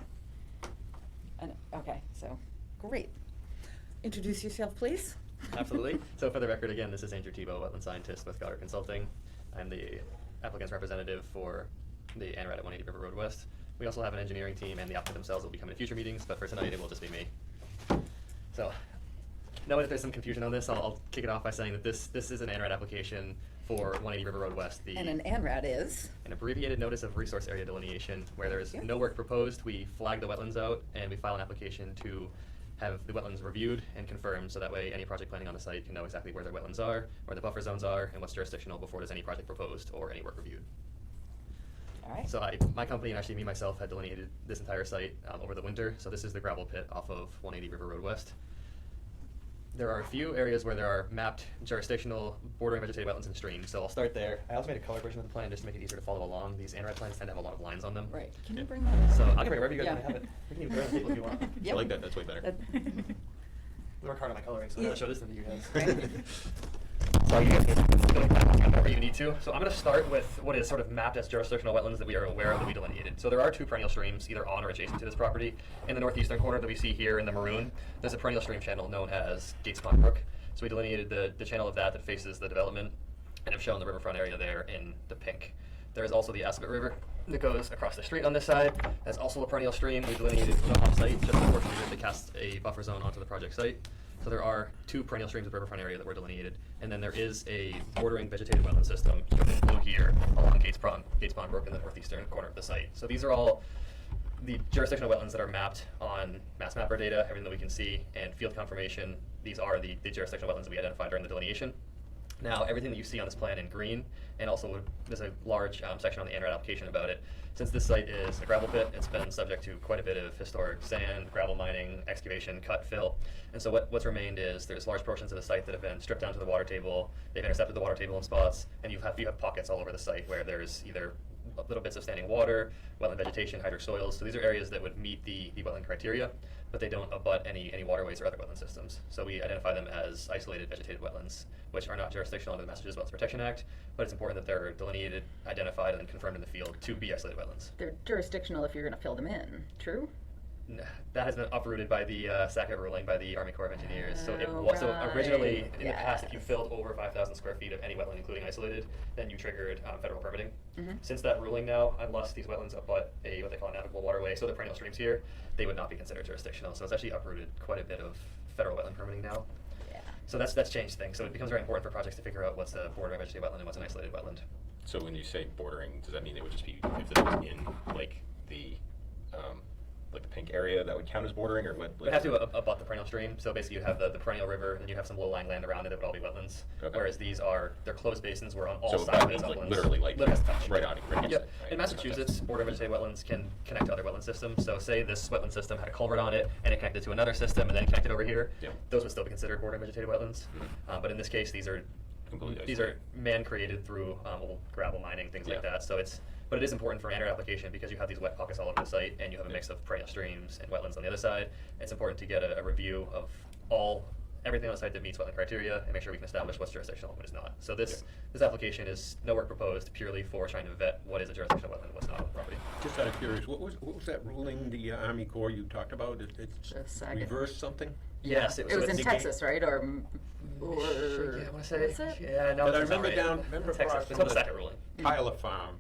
And, okay, so, great. Introduce yourself, please. Absolutely. So for the record, again, this is Andrew Tebow, wetland scientist with Goddard Consulting. I'm the applicant's representative for the ANRAD at 180 River Road West. We also have an engineering team, and the applicant themselves will be coming to future meetings, but for tonight, it will just be me. So, knowing that there's some confusion on this, I'll kick it off by saying that this is an ANRAD application for 180 River Road West. And an ANRAD is? An abbreviated notice of resource area delineation, where there is Yeah. no work proposed. We flag the wetlands out, and we file an application to have the wetlands reviewed and confirmed, so that way any project planning on the site can know exactly where their wetlands are, where the buffer zones are, and what's jurisdictional before there's any project proposed or any work reviewed. All right. So my company, and actually me myself, had delineated this entire site over the winter. So this is the gravel pit off of 180 River Road West. There are a few areas where there are mapped jurisdictional bordering vegetated wetlands and streams. So I'll start there. I also made a color version of the plan just to make it easier to follow along. These ANRAD plans tend to have a lot of lines on them. Right. Can Yeah. you bring that up? So I'll get it wherever you guys Yeah. want to have it. We can even put it on the table if you want. I Yep. like that, that's way better. We work hard on my coloring, so I'm Yeah. gonna show this to you guys. Right. So you guys can go back whenever you need to. So I'm going to start with what is sort of mapped as jurisdictional wetlands that we are aware of that we delineated. So there are two perennial streams, either on or adjacent to this property. In the northeastern corner that we see here in the maroon, there's a perennial stream channel known as Gates Pond Brook. So we delineated the channel of that faces the development and have shown the riverfront area there in the pink. There is also the Assabet River that goes across the street on this side. That's also a perennial stream. We delineated off-site just unfortunately to cast a buffer zone onto the project site. So there are two perennial streams of the riverfront area that were delineated, and then there is a bordering vegetated wetland system in blue here along Gates Pond Brook in the northeastern corner of the site. So these are all the jurisdictional wetlands that are mapped on Mass Mapper data, everything that we can see, and field confirmation. These are the jurisdictional wetlands that we identified during the delineation. Now, everything that you see on this plan in green, and also there's a large section on the ANRAD application about it. Since this site is a gravel pit, it's been subject to quite a bit of historic sand, gravel mining, excavation, cut, fill. And so what's remained is there's large portions of the site that have been stripped down to the water table. They've intercepted the water table in spots, and you have pockets all over the site where there's either little bits of standing water, wetland vegetation, hydric soils. So these are areas that would meet the wetland criteria, but they don't abut any waterways or other wetland systems. So we identify them as isolated vegetated wetlands, which are not jurisdictional under the Massachusetts Wetlands Protection Act, but it's important that they're delineated, identified, and then confirmed in the field to be isolated wetlands. They're jurisdictional if you're going to fill them in, true? That has been uprooted by the Sackett ruling by the Army Corps of Engineers. So Oh, originally, right. in the past, if you Yes. filled over 5,000 square feet of any wetland, including isolated, then you triggered federal permitting. Mhm. Since that ruling now, unless these wetlands abut what they call a navigable waterway, so the perennial streams here, they would not be considered jurisdictional. So it's actually uprooted quite a bit of federal wetland permitting now. Yeah. So that's changed things. So it becomes very important for projects to figure out what's a bordering vegetated wetland and what's an isolated wetland. So when you say bordering, does that mean it would just be if it was in like the pink area that would count as bordering, or what? It would have to abut the perennial stream. So basically, you have the perennial river, and you have some low-lying land around it that would all be wetlands. Okay. Whereas they're closed basins where on all So sides that of means it's like uplands. literally like has to touch. right against Yep. it, right? In Massachusetts, border vegetated wetlands can connect to other wetland systems. So say this wetland system had a culvert on it, and it connected to another system, and then connected over here. Yep. Those would still be considered bordering vegetated wetlands. Mhm. But in this case, these are Completely these are man-created through old gravel mining, things like Yeah. that. So but it is important for an ANRAD application because you have these wet pockets all over the site, and you have a mix of perennial streams and wetlands on the other side. It's important to get a review of everything on the site that meets wetland criteria and make sure we can establish what's jurisdictional and what is not. So this application is no work proposed, purely for trying to vet what is a jurisdictional wetland and what's not on the property. Just out of curiosity, what was that ruling the Army Corps you talked about? It's The Sackett. reversed something? Yes, It was in it's- Texas, right? Or Yeah, I want to say. Was it? Yeah, no, But I that's not remember right. remember Texas. across It's from called the the Sackett ruling. Tyler Farm,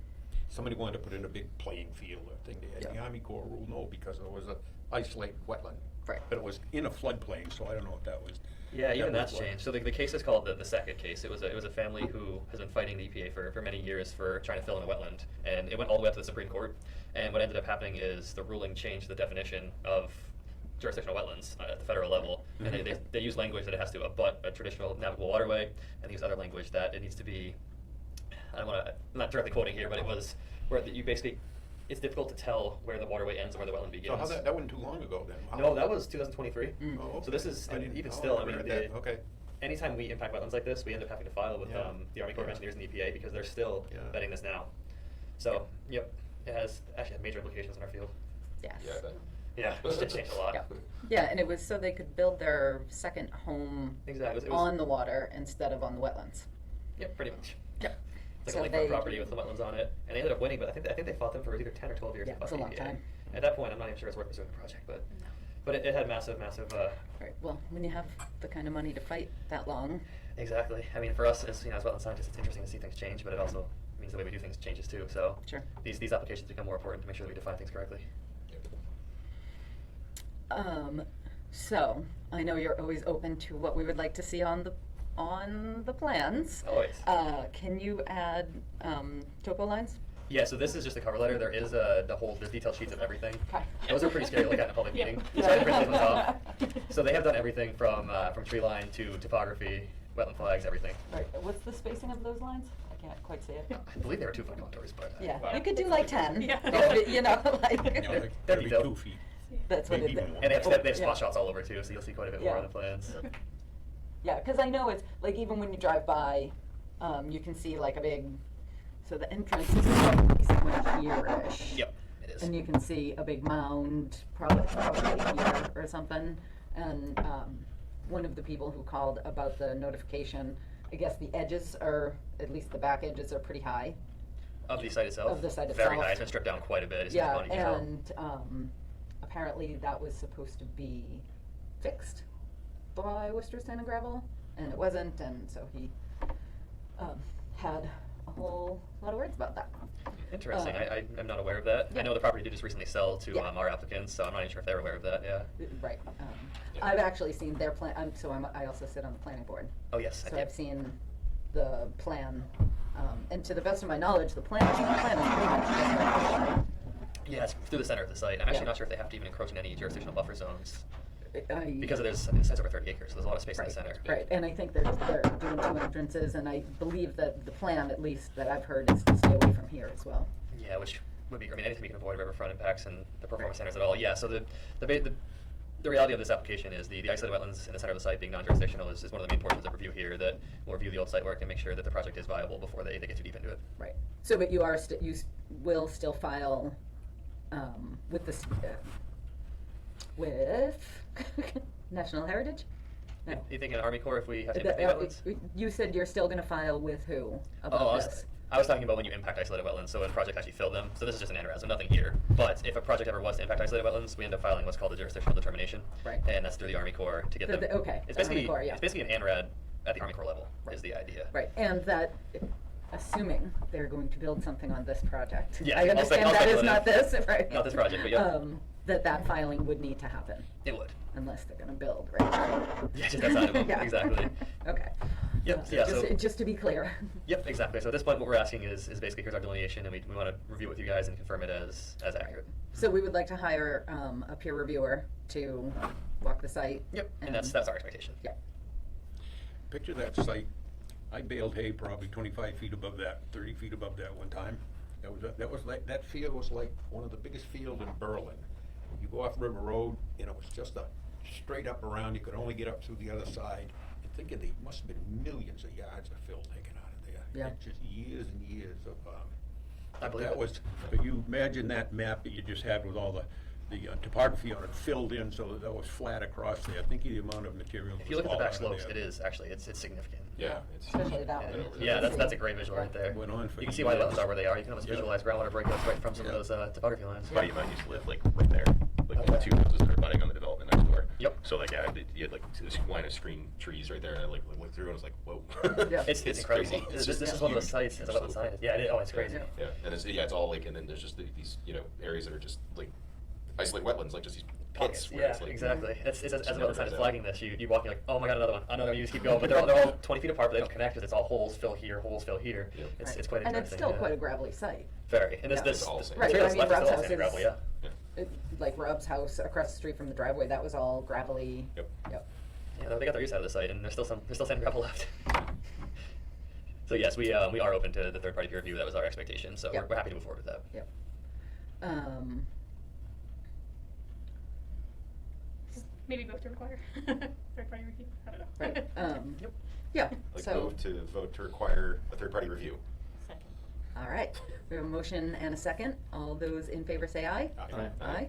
somebody wanted to put in a big playing field or thing there. The Yeah. Army Corps ruled no because it was a isolated wetland. Right. But it was in a floodplain, so I don't know if that was. Yeah, even that that's was what- changed. So the case is called the Sackett case. It was a family who has been fighting the EPA for many years for trying to fill in a wetland, and it went all the way up to the Supreme Court. And what ended up happening is the ruling changed the definition of jurisdictional wetlands at the federal level, and they use language that it has to abut a traditional navigable waterway, and they use other language that it needs to be. I'm not directly quoting here, but it was where you basically. It's difficult to tell where the waterway ends and where the wetland begins. So how that wasn't too long ago then? How- No, that was 2023. Oh, okay. So this is I didn't- even oh, still. I I mean, never heard that. Okay. anytime we impact wetlands like this, we end up having to file with Yeah. the Army Corps of Yeah. Engineers and the EPA because they're still Yeah. vetting this now. So, yep, it has actually had major implications in our field. yes. Yeah, that, Yeah, it's changed a lot. Yeah. Yeah, and it was so they could build their second home Exactly. It was- on the water instead of on the wetlands. Yep, pretty much. Yep. It's So like a lakefront property with the wetlands on it, and they ended up winning. But I think they fought them for either 10 or 12 years. Yeah, to it was fight a long the EPA. time. At that point, I'm not even sure it's worth pursuing the project, but it had massive. Right. Well, when you have the kind of money to fight that long, Exactly. I mean, for us as as wetland scientists, it's interesting to see things change, but it also means the way we do things changes too. So Sure. these applications become more important to make sure that we define things correctly. So, I know you're always open to what we would like to see on the plans. Always. Can you add, topo lines? Yeah, so this is just a cover letter. There is there's detailed sheets of everything. Okay. Those are pretty scary to look at in a public Yeah. meeting. Yeah. So I printed those off. So they have done everything from tree line to topography, wetland flags, everything. Right, what's the spacing of those lines? I can't quite see it. I believe they were 2-foot contours, but Yeah, wow. you could do like 10. Yeah. You know, You know, like, like, They're that'd be detailed. 2 feet. that's what maybe it even more. And they have Yeah. spot shots all over too, so you'll see quite a bit more Yeah. on the plans. Yeah, because I know it's, like, even when you drive by, you can see like a big, so the entrance is probably somewhere here-ish. Yep, it is. And you can see a big mound, probably here or something. And one of the people who called about the notification, I guess the edges are, at least the back edges are pretty high. Of the site itself? Of the site Very itself. high, it's been stripped down quite a bit, it's Yeah, funny as hell. and apparently that was supposed to be fixed by Worcester Sand and Gravel, and it wasn't, and so he had a whole lot of words about that. Interesting, Uh, I'm not aware of that. yeah. I know the property did just recently sell to Yeah. our applicants, so I'm not even sure if they're aware of that, yeah. Right. Yeah. I've actually seen their plan, I also sit on the planning board. Oh, yes, I So did. I've seen the plan, and to the best of my knowledge, the plan is pretty much just right. Yeah, it's through the center of the site. I'm actually Yeah. not sure if they have to even encroach in any jurisdictional buffer zones. I- Because there's, I think the site's over 30 acres, so there's a lot of space in Right, the center. right, and I think they're doing 2 entrances, and I believe that the plan, at least that I've heard, is to stay away from here as well. Yeah, which would be, I mean, anything we can avoid riverfront impacts and the performance centers at all. Yeah, so the reality of this application is the isolated wetlands in the center of the site being non-jurisdictional is one of the main portions of review here, that we'll review the old site work and make sure that the project is viable before they get too deep into it. Right. So, but you are, will still file, with the, with National Heritage? No. You think in Army Corps if we have to The- impact the wetlands? You said you're still gonna file with who Oh, about this? I was talking about when you impact isolated wetlands, so when a project actually filled them. So this is just an ANRAD, so nothing here. But if a project ever was to impact isolated wetlands, we end up filing what's called a jurisdictional determination. Right. And that's through the Army Corps to get Through them. the- okay, It's the Army basically, Corps, yeah. it's basically an ANRAD at the Army Corps level, Right. is the idea. Right, and that, assuming they're going to build something on this project. Yeah, I I'll understand I'll that is not speculative. this, right? Not this project, but yeah. That filing would need to happen, It would. unless they're gonna build, right? Yeah, just outside of them, Yeah. exactly. Okay. Yep, yeah, so- Just to be clear. Yep, exactly. So at this point, what we're asking is basically here's our delineation, and we want to review it with you guys and confirm it as accurate. So we would like to hire, a peer reviewer to walk the site. Yep, and that's our expectation. Yeah. Picture that site. I baled hay probably 25 feet above that, 30 feet above that one time. That field was like one of the biggest fields in Berlin. You go off River Road, and it was just a straight up around. You could only get up through the other side. And think of must have been millions of yards of fill taken out of there. Yeah. It's just years and years of. I believe that it. was. But you imagine that map that you just had with all the topography on it filled in, so that was flat across there. Think of the amount of material. If you look at the back slopes, it is actually it's significant. Yeah, it's. Especially that Yeah, one. Yeah, that's a great visual right there. Went on for You can see why the years. wetlands are where they are. You can almost Yeah. visualize groundwater breakouts right from some of Yeah. those topography lines. A buddy of mine used to live like right there, like the two houses that are abutting on the development next door. Yep. So like yeah, you had like this line of screen trees right there, and I like looked through and I was like, whoa. Yeah. It's incredible. crazy. This just is one of those huge, sites. huge It's a wetland slope. site. Yeah, it's crazy. Yeah. Yeah, and it's all like, and then there's just these areas that are just like isolated wetlands, like just these pits. Where Yeah, it's like, exactly. It's as a never wetland sign is goes flagging this. You walk, you're like, oh my god, another one. You just keep going, but they're all 20 feet apart, but they don't connect because it's all holes fill here, holes fill here. Yeah. It's Right. quite And interesting. it's still yeah. quite a gravelly site. Very. And Yeah. this It's all sand. Right, material I mean, left is Rob's all house sand and gravel, is- yeah. Like Rob's house across the street from the driveway, that was all gravelly. Yep. Yep. Yeah, they got their use out of the site, and there's still sand and gravel left. So yes, we are open to the third-party peer review. That was our expectation, so Yep. we're happy to move forward with that. Yep. Maybe vote to require third party review. I don't know. Right, Yep. yeah, Like so, move to vote to require a third party review. Second. all right, we have a motion and a second, all those in favor say aye. Aye.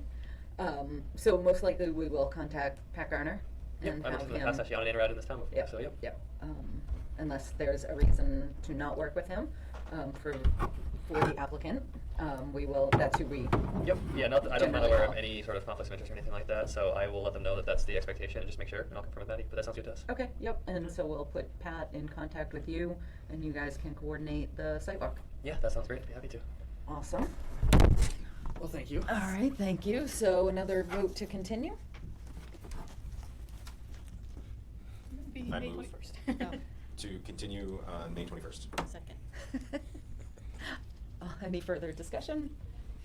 So most likely we will contact Pat Garner Yep, and I have was in the him. past actually on an internet in this town before, Yep, so yep. yep, unless there's a reason to not work with him, for the applicant, we will, that's who we, Yep, yeah, I'm not Generally aware of all. any sort of conflicts of interest or anything like that, so I will let them know that that's the expectation and just make sure, and I'll confirm with Maddie, but that sounds good to us. okay, yep, and so we'll put Pat in contact with you, and you guys can coordinate the sidewalk. Yeah, that sounds great, I'd be happy to. Awesome. Well, thank you. All right, thank you. So another vote to continue? I May move 21st. to continue on May 21st. Second. Any further discussion?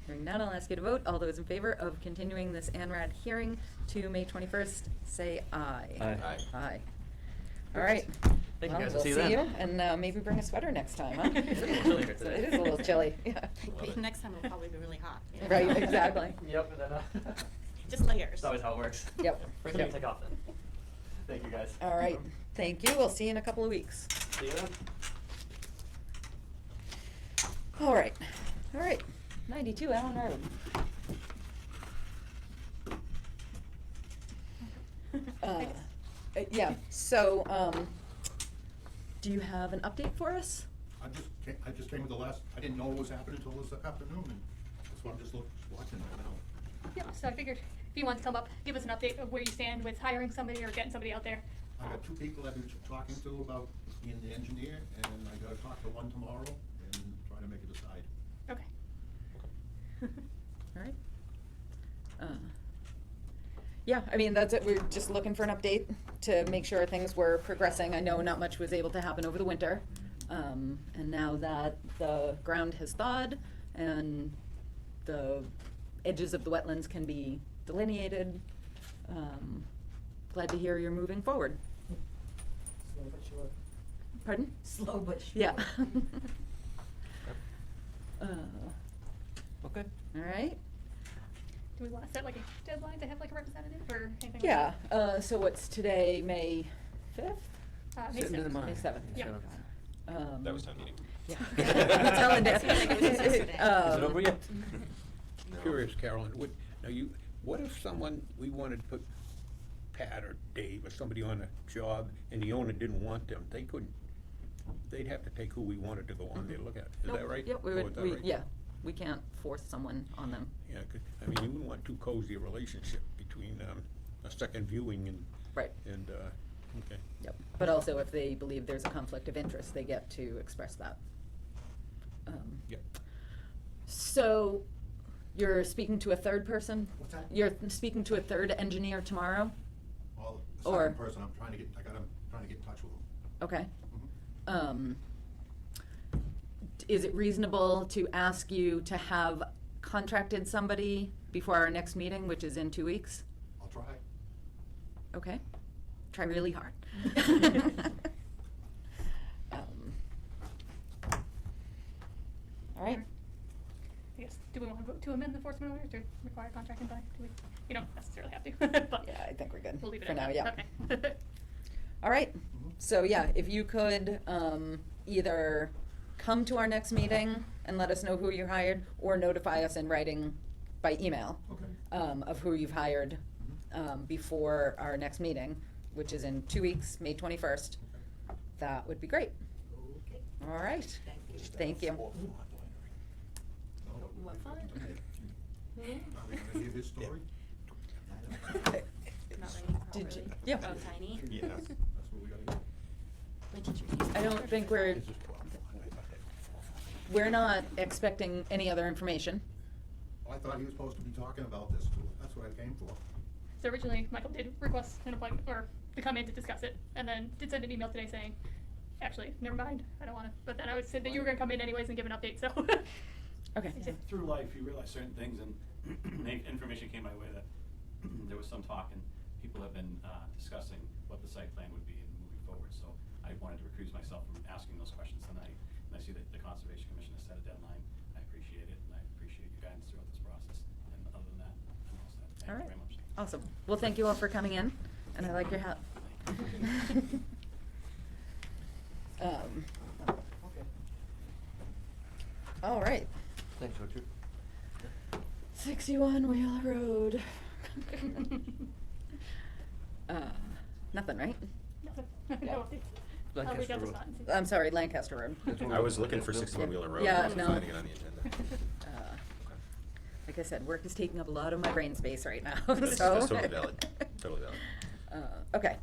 Hearing none, I'll ask you to vote. All those in favor of continuing this ANRAD hearing to May 21st, say aye. Aye. Aye. Aye. All right. Thank you Well, guys. we'll See you see then. you, and maybe bring a sweater next time, huh? It's a little chilly here So today. It is a little chilly, yeah. But next time it'll probably be really hot. Right, exactly. Yep, and then, Just layers. That's always how it works. Yep. First thing you take off then. Thank you, guys. All right, thank you. We'll see you in a couple of weeks. See you then. All right, 92 Allen Road. Yeah, so, do you have an update for us? I just came with the last, I didn't know what was happening until this afternoon, and that's why I'm just watching it now. Yeah, so I figured if you want to come up, give us an update of where you stand with hiring somebody or getting somebody out there. I got 2 people I've been talking to about being the engineer, and I gotta talk to one tomorrow and try to make a decide. Okay. All right. Yeah, I mean, that's it. We're just looking for an update to make sure things were progressing. I know not much was able to happen over the winter. And now that the ground has thawed and the edges of the wetlands can be delineated, glad to hear you're moving forward. Slow but sure. Pardon? Slow but sure. Yeah. Okay. All right. Do we want to set like a deadline to have like a representative or anything? Yeah, so what's today, May 5th? May Sitting in the 7th. mine. May 7th. Yeah. That was town meeting. Yeah. I'm telling you. Seems like it was just yesterday. Is it over yet? Curious, Carolyn, what if we wanted to put Pat or Dave or somebody on a job and the owner didn't want them, they'd have to take who we wanted to go on there to look at, is that right? Yep, Oh, is that right? yeah, we can't force someone on them. Yeah, 'cause, I mean, you wouldn't want too cozy a relationship between, a second viewing and. Right. And, okay. Yep, but also if they believe there's a conflict of interest, they get to express that. Yep. So, you're speaking to a third person? What's that? You're speaking to a third engineer tomorrow? Well, the Or- second person, I'm trying to get in touch with them. Okay. Mhm. Is it reasonable to ask you to have contracted somebody before our next meeting, which is in 2 weeks? I'll try. Okay. Try really hard. All right. I guess, do we want to vote to amend the enforcement order to require contracting by? Do we? You don't necessarily have to, but. Yeah, I think we're good We'll leave it for at now, that. yeah. Okay. All right, so yeah, if you could either come to our next meeting and let us know who you hired, or notify us in writing by email Okay. of who you've hired before our next meeting, which is in 2 weeks, May 21st, that would be great. Okay. All right, thank you. What fun? Are we gonna hear his story? Not ready Did properly. you- yeah. Oh, tiny? Yeah. That's what we gotta hear. My teacher. I don't think we're not expecting any other information. I thought he was supposed to be talking about this too. That's what I came for. So originally, Michael did request an appointment, or to come in to discuss it, and then did send an email today saying, actually, never mind, I don't wanna, but then I would say that you were gonna come in anyways and give an update, so. Okay. Through life, you realize certain things, and information came my way that there was some talk, and people have been discussing what the site plan would be and moving forward. So I wanted to recuse myself from asking those questions tonight. And I see that the Conservation Commission has set a deadline. I appreciate it, and I appreciate your guidance throughout this process. And other than that, I'm all set. All Thank right. you very much. Awesome. Well, thank you all for coming in, and I like your hat. All right. Thanks, Richard. 61 Wheeler Road. Nothing, right? Nothing. Yeah. No updates. I'll reach Lancaster out to Road. Scott and see. I'm sorry, Lancaster Road. That's what I was looking for 61 Wheeler Road. Yeah, I wasn't no. finding it on the agenda. Like I said, work is taking up a lot of my brain space right now, That's so. totally valid. Totally valid. Okay.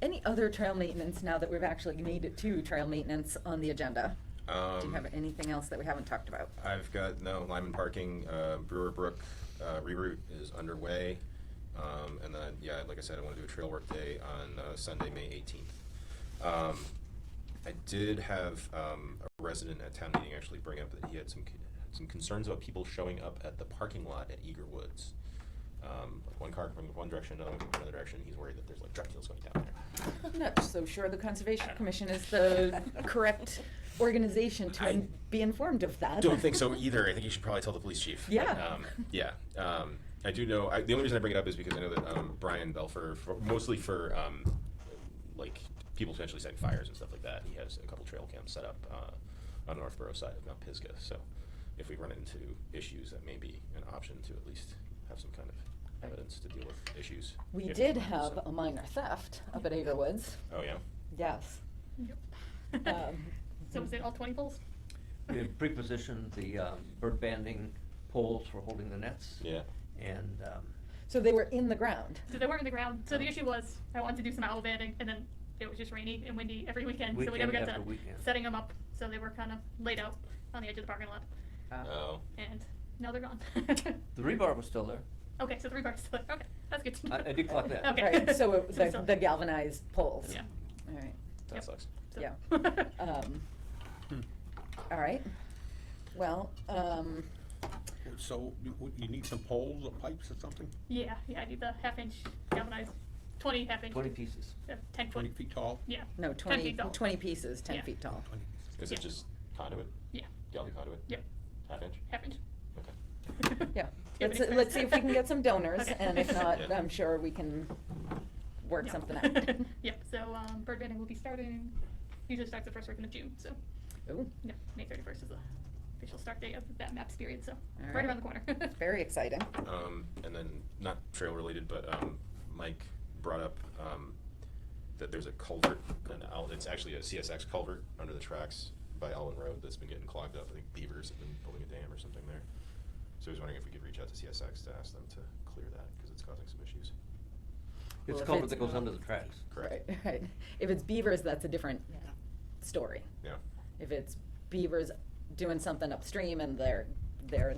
Any other trail maintenance now that we've actually made it to trail maintenance on the agenda? Do you have anything else that we haven't talked about? I've got, Lyman Parking, Brewer Brook, reroute is underway. And then, yeah, like I said, I wanna do a trail work day on, Sunday, May 18th. I did have a resident at town meeting actually bring up that he had some concerns about people showing up at the parking lot at Eager Woods. Like one car coming one direction, another one coming another direction. He's worried that there's like drug deals going down there. I'm not so sure the Conservation Commission is the correct organization to be informed of that. Don't think so either. I think you should probably tell the police chief. Yeah. Yeah. I do know. The only reason I bring it up is because I know that Brian Belfer, mostly for like people potentially setting fires and stuff like that, he has a couple trail cams set up on the Northborough side of Mount Pisgah. So if we run into issues, that may be an option to at least have some kind of evidence to deal with issues. We if did we find have some. a minor theft up at Eager Woods. Oh yeah. Yes. Yep. So was it all 20 poles? We had pre-positioned the bird banding poles for holding the nets. Yeah. And So they were in the ground. So they weren't in the ground. So the issue was I wanted to do some owl banding, and then it was just rainy and windy every weekend, so we never got Weekend to after weekend. setting them up. So they were kind of laid out on the edge of the parking lot, Oh. and now they're gone. the rebar was still there. Okay, so the rebar's still there. Okay, that's good to know. I did clock that. Okay. Right, so it, So- the galvanized poles. Yeah. All right. That Yep. sucks. So- Yeah. All right. Well, So you need some poles or pipes or something? yeah, I need the half-inch galvanized, 20 half-inch. 20 pieces. 10 foot. 20 feet tall? Yeah. no, 10 20, feet tall. 20 pieces, 10 Yeah. feet tall. 20 Is Yeah. it just conduit? Yeah. Galvan conduit? Yep. Half inch? Half-inch. Okay. Yeah. Yeah, Let's, but let's see if we can get some donors, Okay. and if not, Yeah. I'm sure we can work Yeah. something out. Yep, so bird banding will be starting, usually starts the first weekend of June, so, Ooh, yep, May 31st is the official start date of that MAPS period, so, All right right. around the corner. very exciting. And then, not trail related, but Mike brought up that there's a culvert, it's actually a CSX culvert under the tracks by Alwyn Road that's been getting clogged up. I think beavers have been building a dam or something there. So I was wondering if we could reach out to CSX to ask them to clear that, because it's causing some issues. It's Well, a if culvert it's- that goes under the tracks. Correct. Right, right. If it's beavers, that's a different story. Yeah. If it's beavers doing something upstream and their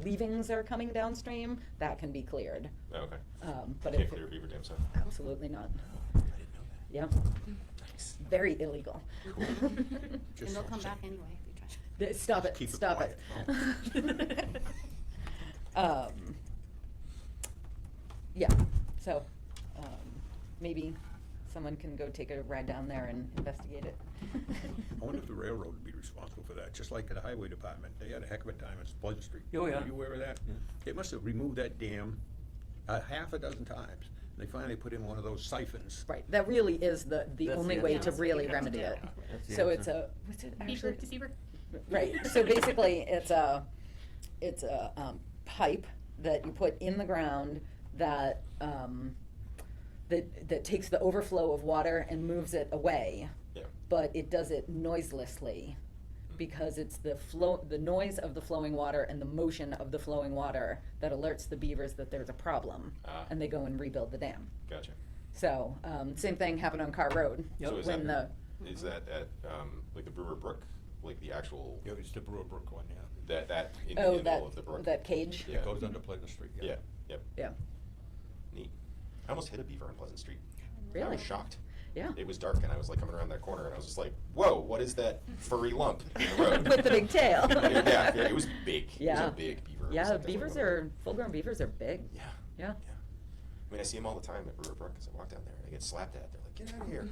leavings are coming downstream, that can be cleared. Oh, okay. But Can't if clear a beaver dam, so. absolutely not. I didn't know that. Yeah, Nice. very illegal. And Just they'll come saying. back anyway if you try. Stop it, Keep it stop quiet. it. Yeah, so, maybe someone can go take a ride down there and investigate it. I wonder if the railroad would be responsible for that, just like the highway department. They had a heck of a time on Pleasant Street. Oh, yeah. Are you aware of that? Yeah. They must have removed that dam half a dozen times. They finally put in one of those siphons. Right, that really is the That's only the way answer. to really Yeah. remedy it. That's the So it's answer. what's it Beaver, actually? deceiver. Right, so basically, it's a pipe that you put in the ground that, that takes the overflow of water and moves it away. Yeah. But it does it noiselessly, because it's the noise of the flowing water and the motion of the flowing water that alerts the beavers that there's a problem, Ah. and they go and rebuild the dam. Gotcha. So, same thing happened on Carr Road. Yep. So is When that, the, is that at, like the Brewer Brook, like the actual, Yeah, it's the Brewer Brook one, yeah. that in the oh, middle of the brook? that cage? Yeah. It goes under Pleasant Street, yeah. Yeah, yep. Yeah, Neat. I almost hit a beaver on Pleasant Street. I really? was shocked. Yeah. It was dark and I was like coming around that corner and I was just like, whoa, what is that furry lump in the road? With the big tail. Yeah, it was big. Yeah. It was a big beaver. It was Yeah, like definitely beavers one of are, full-grown beavers are big. Yeah. Yeah. Yeah. I mean, I see them all the time at Brewer Brook because I walk down there and I get slapped at. They're like, get out of here.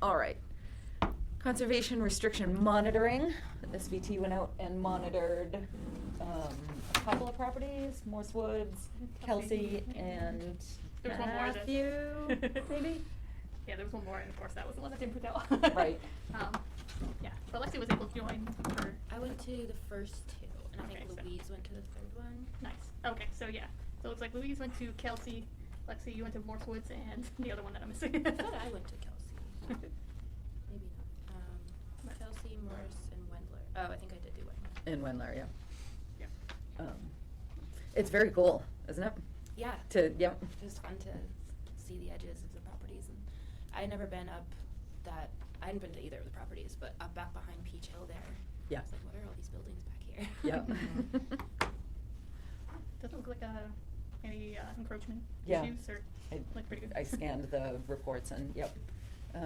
All right. Conservation restriction monitoring. SVT went out and monitored a couple of properties, Morse Woods, Kelsey, and There was one more that- Matthew, maybe? Yeah, there was one more, and of course, that was the one that didn't put out. Right. Yeah, but Lexi was able to join for, I went to the first two, and I Okay, think so- Louise went to the third one. nice. Okay, so yeah, so it's like Louise went to Kelsey, Lexi, you went to Morse Woods, and the other one that I'm missing. I thought I went to Kelsey. Maybe not. Kelsey, Morris, and Wendler. Oh, I think I did do Wendler. In Wendler, yeah. Yeah. It's very cool, isn't it? Yeah. Yep. It was fun to see the edges of the properties, and I had never been up that. I hadn't been to either of the properties, but up back behind Peach Hill there. Yeah. I was like, what are all these buildings back here? Yep. Doesn't look like a any encroachment Yeah. issues or I- look pretty good. I scanned the reports and, yep.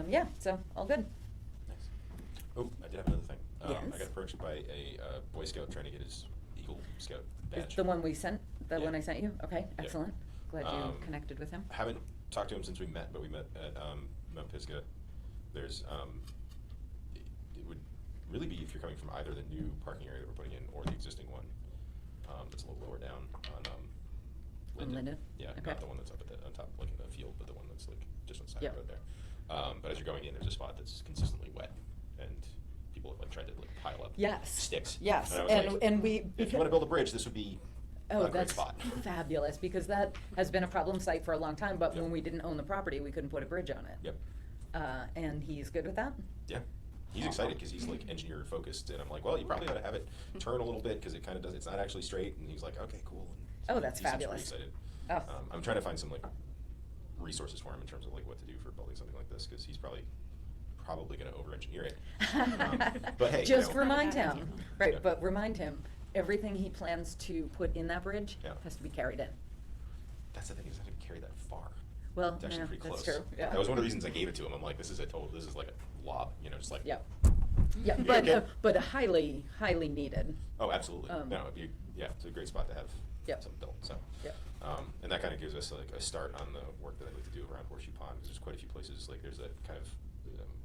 Yeah, so, all good. Nice. Oh, I did have another thing. I Yes. got approached by a Boy Scout trying to get his Eagle Scout Is badge. the one we sent, the Yeah. one I sent you? Okay, Yeah. excellent. Glad you Um, connected with him. Haven't talked to him since we met, but we met at Mount Pisgah. There's it would really be if you're coming from either the new parking area that we're putting in or the existing one. That's a little lower down on Linden? Yeah, Okay. not the one that's up at on top, like in the field, but the one that's like just on the side Yep. of the road there. But as you're going in, there's a spot that's consistently wet, and people have like tried to like pile up Yes. sticks. Yes, I was and, like, and we. if you want to build a bridge, this would be Oh, a great that's spot. fabulous, because that has been a problem site for a long time, but Yep. when we didn't own the property, we couldn't put a bridge on it. Yep. And he's good with that? Yeah. He's excited because he's like engineer focused, and I'm like, well, you probably ought to have it turn a little bit because it kind of does. It's not actually straight, and he's like, okay, cool. And Oh, he that's seems pretty fabulous. excited. Oh. I'm trying to find some like resources for him in terms of like what to do for building something like this because he's probably going to over-engineer it. But hey, Just you know. remind him, right, Yeah. but remind him, everything he plans to put in that bridge Yeah. has to be carried in. That's the thing, is I didn't carry that far. Well, It's actually yeah, pretty that's close. true, yeah. That was one of the reasons I gave it to him. I'm like, this is like a lob, just like. Yep. Yeah, You but, okay? but highly, highly needed. Oh, absolutely. Um, No, it'd be, it's a great spot to have Yep. something built, so. Yep. And that kind of gives us like a start on the work that I'd like to do around Horseshoe Pond, because there's quite a few places, like there's a kind of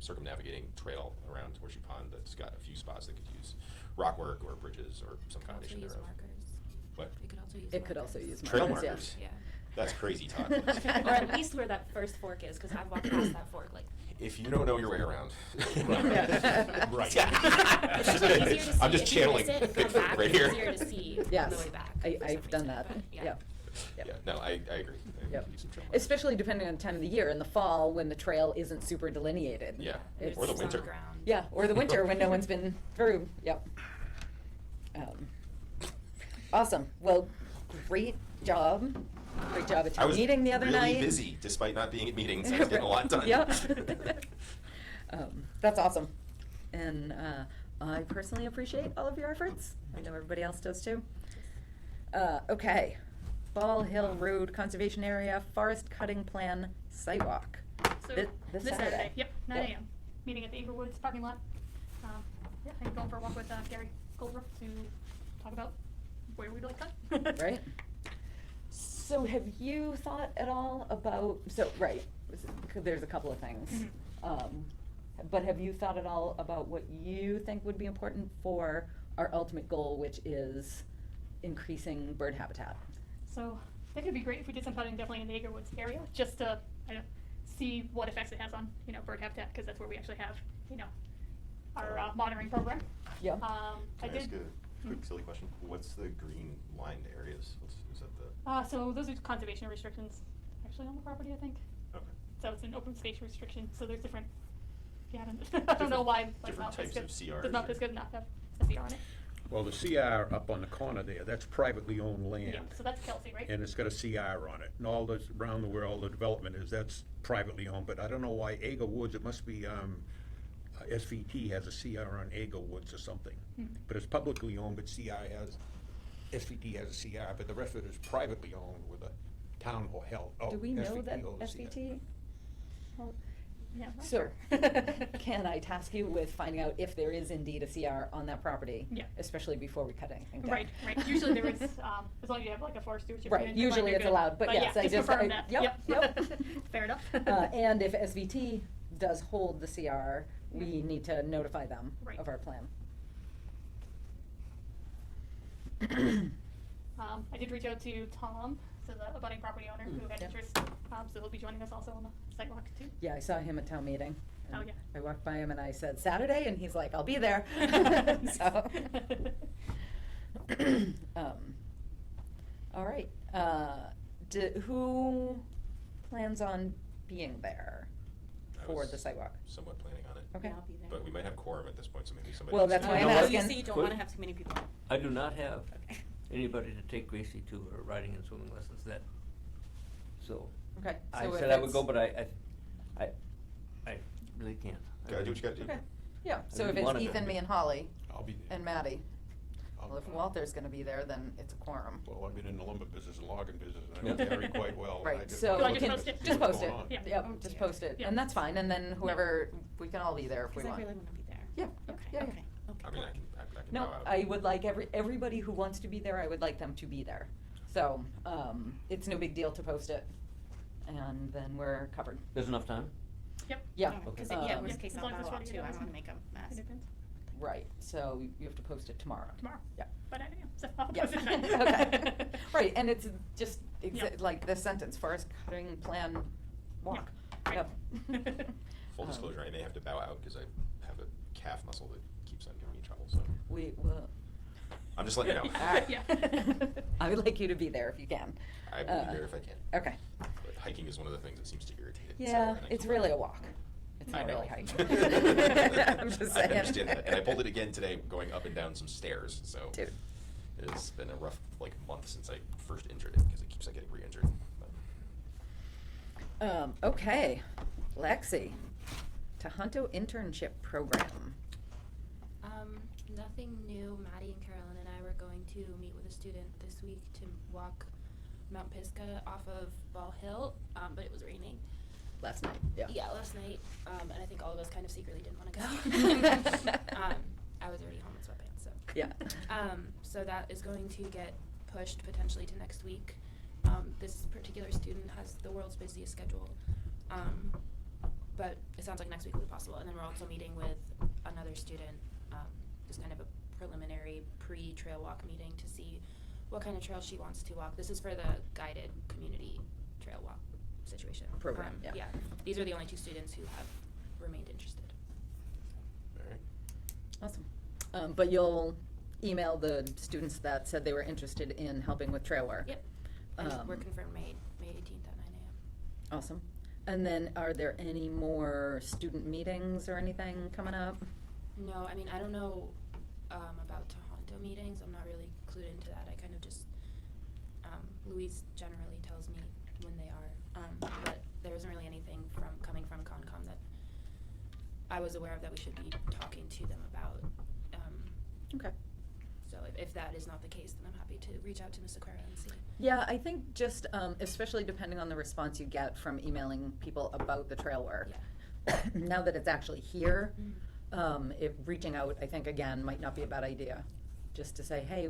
circumnavigating trail around Horseshoe Pond that's got a few spots that could use rock work or bridges or some Could also combination use thereof. markers. What? It could also use It could markers. also use Trail markers, markers? Yeah. That's crazy talk. Or at least where that first fork is, because I've walked past that fork like. If you don't know your way around. Yeah. Right. It's just easier to see. I'm just If you channeling miss it and come Bigfoot back, right it's here. easier to see on Yes, the way back. I, for I've some done reason, that, but yeah. yeah. Yeah, no, I agree. I Yep. could use some trail markers. Especially depending on the time of the year, in the fall, when the trail isn't super delineated. Yeah, It's- or the It's on winter. ground. Yeah, or the winter when no one's been through, yep. Awesome, well, great job at I your was meeting the other night. really busy, despite not being at meetings. I was getting a lot done. Yep. That's awesome. And I personally appreciate all of your efforts. I know everybody else does too. Okay, Ball Hill Road Conservation Area Forest Cutting Plan Sidewalk. So This this Saturday. Yep, 9 Yep. a.m. Meeting at the Inglewood's parking lot. Yeah, I'm going for a walk with Gary Goldbrook to talk about where we'd like cut. Right? So have you thought at all about, there's a couple of things. But have you thought at all about what you think would be important for our ultimate goal, which is increasing bird habitat? So I think it'd be great if we did some cutting definitely in the Inglewood's area, just to see what effects it has on bird habitat, because that's where we actually have our monitoring program. Yep. I Can I ask did. a quick silly question? What's the green lined areas? Is that the? So those are conservation restrictions, actually on the property, I think. Okay. So it's an open space restriction, so there's different, I don't know why, like different Mount types Pisgah, of CRs does Mount or- Pisgah not have a CR on it? Well, the CR up on the corner there, that's privately owned land. Yeah, so that's Kelsey, right? And it's got a CR on it, and all those, around the world, the development that's privately owned, but I don't know why Agar Woods, it must be, SVT has a CR on Agar Woods or something. But it's publicly owned, but SVT has a CR, but the rest of it is privately owned with a town or held. Do we know SVT that owns the CR. SVT? Well, yeah, I'm not So, sure. can I task you with finding out if there is indeed a CR on that property? Yeah. Especially before we cut anything down. Right. Usually there is, as long as you have like a forest stewardship. Right, agreement, you're fine, usually you're it's good. allowed, but yes, yeah, I just- confirm I- that. yep. Fair enough. And if SVT does hold the CR, we need to notify them Right. of our plan. I did reach out to Tom, so the abutting property owner who had Yep. interest, so he'll be joining us also on the sidewalk too. Yeah, I saw him at town meeting. Oh, and yeah. I walked by him and I said, Saturday? And he's like, I'll be there. So. All right, who plans on being there I for was the sidewalk? Somewhat planning on it. Okay. Yeah, I'll be there. But we might have quorum at this point, so maybe somebody. Well, can that's stay. why I'm Oh, asking. you see, you don't wanna have too many people. I do not have Okay. anybody to take Gracie to her riding and swimming lessons that, so. Okay, I so if said I would it's- go, but I really can't. Gotta do what you gotta do. Okay, yeah, so I if it's wanted to. Ethan, me and Holly, I'll be there. and Maddie, Well, if Walter's gonna be there, then it's a quorum. Well, I've been in the lumber business and logging business, and I know Yeah. Gary quite well. and I Right, just so wonder we what can, post it? just what's post it, going on. Yeah. yep, Oh, just dear. post it, Yeah. and that's fine, and then whoever, we can all be there if we Because I want. really want to be there. Yeah, Okay, yeah, yeah. okay, okay. I mean, I can No, bow out. I would like everybody who wants to be there, I would like them to be there. So, it's no big deal to post it, and then we're covered. There's enough time? Yep. Yeah. Because, Okay. yeah, Um, worst case, As I'll long as bow it's out ready to too, go I in don't want to make a mess. in advance. Right, so you have to post it tomorrow. Tomorrow. Yeah. By 9 a.m. So I'll Yeah. post it tonight. Okay. Right, and it's just Yep. like this sentence, forest cutting plan walk. Right. Yep. Full Um, disclosure, I may have to bow out because I have a calf muscle that keeps on giving me trouble, so. We will. I'm just letting you know. All right. Yeah. I would like you to be there if you can. I will be there if I can. Okay. But hiking is one of the things that seems to irritate it. so, Yeah, and I it's keep- really a walk. It's I not really know. hiking. I'm just I saying. understand that, and I pulled it again today, going up and down some stairs, so. Dude. It's been a rough, month since I first injured it, because it keeps on getting re-injured. But- Okay, Lexi, Tohonto internship program. Nothing new. Maddie and Carolyn and I were going to meet with a student this week to walk Mount Pisgah off of Ball Hill, but it was raining. Last night, yeah. Yeah, last night, and I think all of us kind of secretly didn't want to go. I was already home in sweatpants, so. Yeah. So that is going to get pushed potentially to next week. This particular student has the world's busiest schedule, but it sounds like next week will be possible. And then we're also meeting with another student, just kind of a preliminary pre-trail walk meeting to see what kind of trail she wants to walk. This is for the guided community trail walk situation. Program, yeah. Yeah, these are the only two students who have remained interested. All right. Awesome. But you'll email the students that said they were interested in helping with trail work? Yep, and we're Um, confirmed May 18th at 9 a.m. Awesome. And then are there any more student meetings or anything coming up? No, I mean, I don't know about Tohonto meetings. I'm not really clued into that. I kind of just, Louise generally tells me when they are. But there isn't really anything coming from Concom that I was aware of that we should be talking to them about. Okay. So if that is not the case, then I'm happy to reach out to Ms. Aquera and see. Yeah, I think just, especially depending on the response you get from emailing people about the trail work. Now that it's actually here, if reaching out, I think, again, might not be a bad idea. Just to say, hey,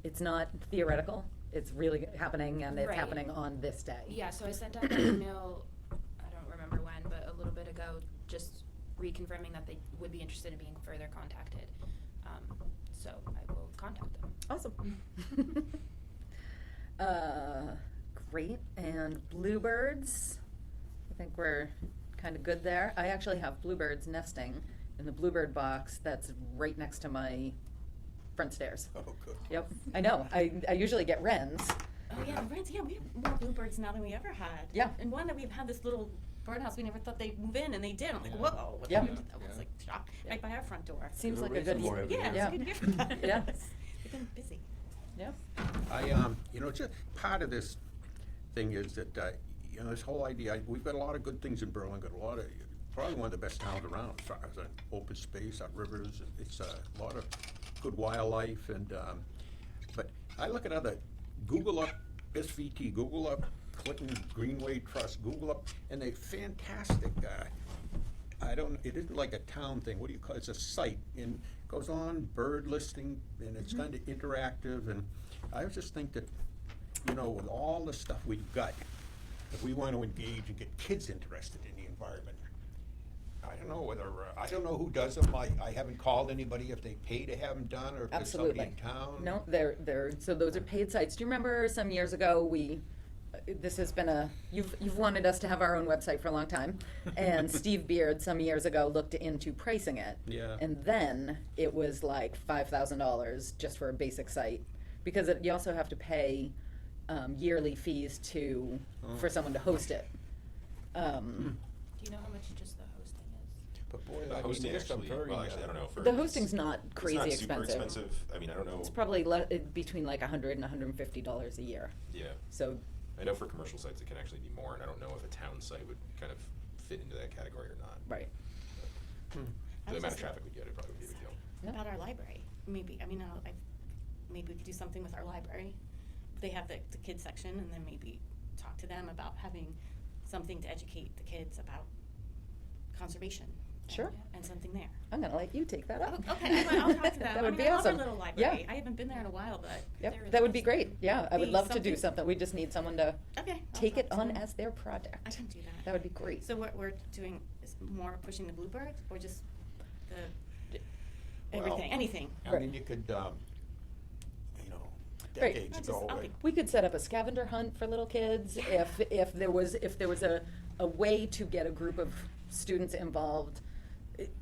it's not theoretical, it's really happening, and it's Right. happening on this day. Yeah, so I sent out an email, I don't remember when, but a little bit ago, just reconfirming that they would be interested in being further contacted. So I will contact them. Awesome. Great, and bluebirds, I think we're kind of good there. I actually have bluebirds nesting in the bluebird box that's right next to my front stairs. Oh, good. Yep, I know, I usually get wrens. Oh, yeah, Reds, yeah, we have more bluebirds now than we ever had. Yeah. And one that we've had this little birdhouse, we never thought they'd move in, and they did. I'm like, Yeah. whoa. what Yeah. happened? I was like shocked, right by our front door. Seems We'll like a raise good. some more every Yeah, year. it's a good gift. Yeah. They've been busy. Yeah. Just part of this thing is that, this whole idea, we've got a lot of good things in Berlin, got a lot of, probably one of the best towns around as far as an open space, our rivers, it's a lot of good wildlife and, but I look at Google up SVT, Google up Clinton Greenway Trust, Google up, and they're fantastic, it isn't like a town thing, what do you call it, it's a site, and it goes on bird listing, and it's kind of interactive, and I just think that, with all the stuff we've got, if we want to engage and get kids interested in the environment, I don't know whether, I don't know who does them, I haven't called anybody if they pay to have them done, or if there's somebody Absolutely. in town. No, so those are paid sites. Do you remember some years ago, this has been you've wanted us to have our own website for a long time, and Steve Beard some years ago looked into pricing it. Yeah. And then it was like $5,000 just for a basic site, because you also have to pay yearly fees for someone to host it. Do you know how much just the hosting is? But boy, The I mean, hosting there's some actually, very, well, actually, I don't know. The hosting's not crazy It's not super expensive. expensive. I mean, I don't know. It's probably between like $100 and $150 a year. Yeah. So, I know for commercial sites it can actually be more, and I don't know if a town site would kind of fit into that category or not. right. The amount of traffic we get, it probably would be a big deal. Yeah. About our library, maybe, I mean, maybe we could do something with our library. They have the kids section, and then maybe talk to them about having something to educate the kids about conservation. Sure. And something there. I'm gonna let you take that up. Okay, I'll talk to them. That would I mean, be I love awesome. our little Yeah. library. I haven't been there in a while, but Yep, they're really that would be nice. great. Yeah, I would Be love to do something- something. We just need someone to Okay, I'll take it talk to on them. as their project. I can do that. That would be great. So what we're doing is more pushing the bluebirds, or just the Well, everything, anything. I mean, you could, you know, Right. decades I'll just- ago. I'll like- We could set up a scavenger hunt for little kids if there was a way to get a group of students involved.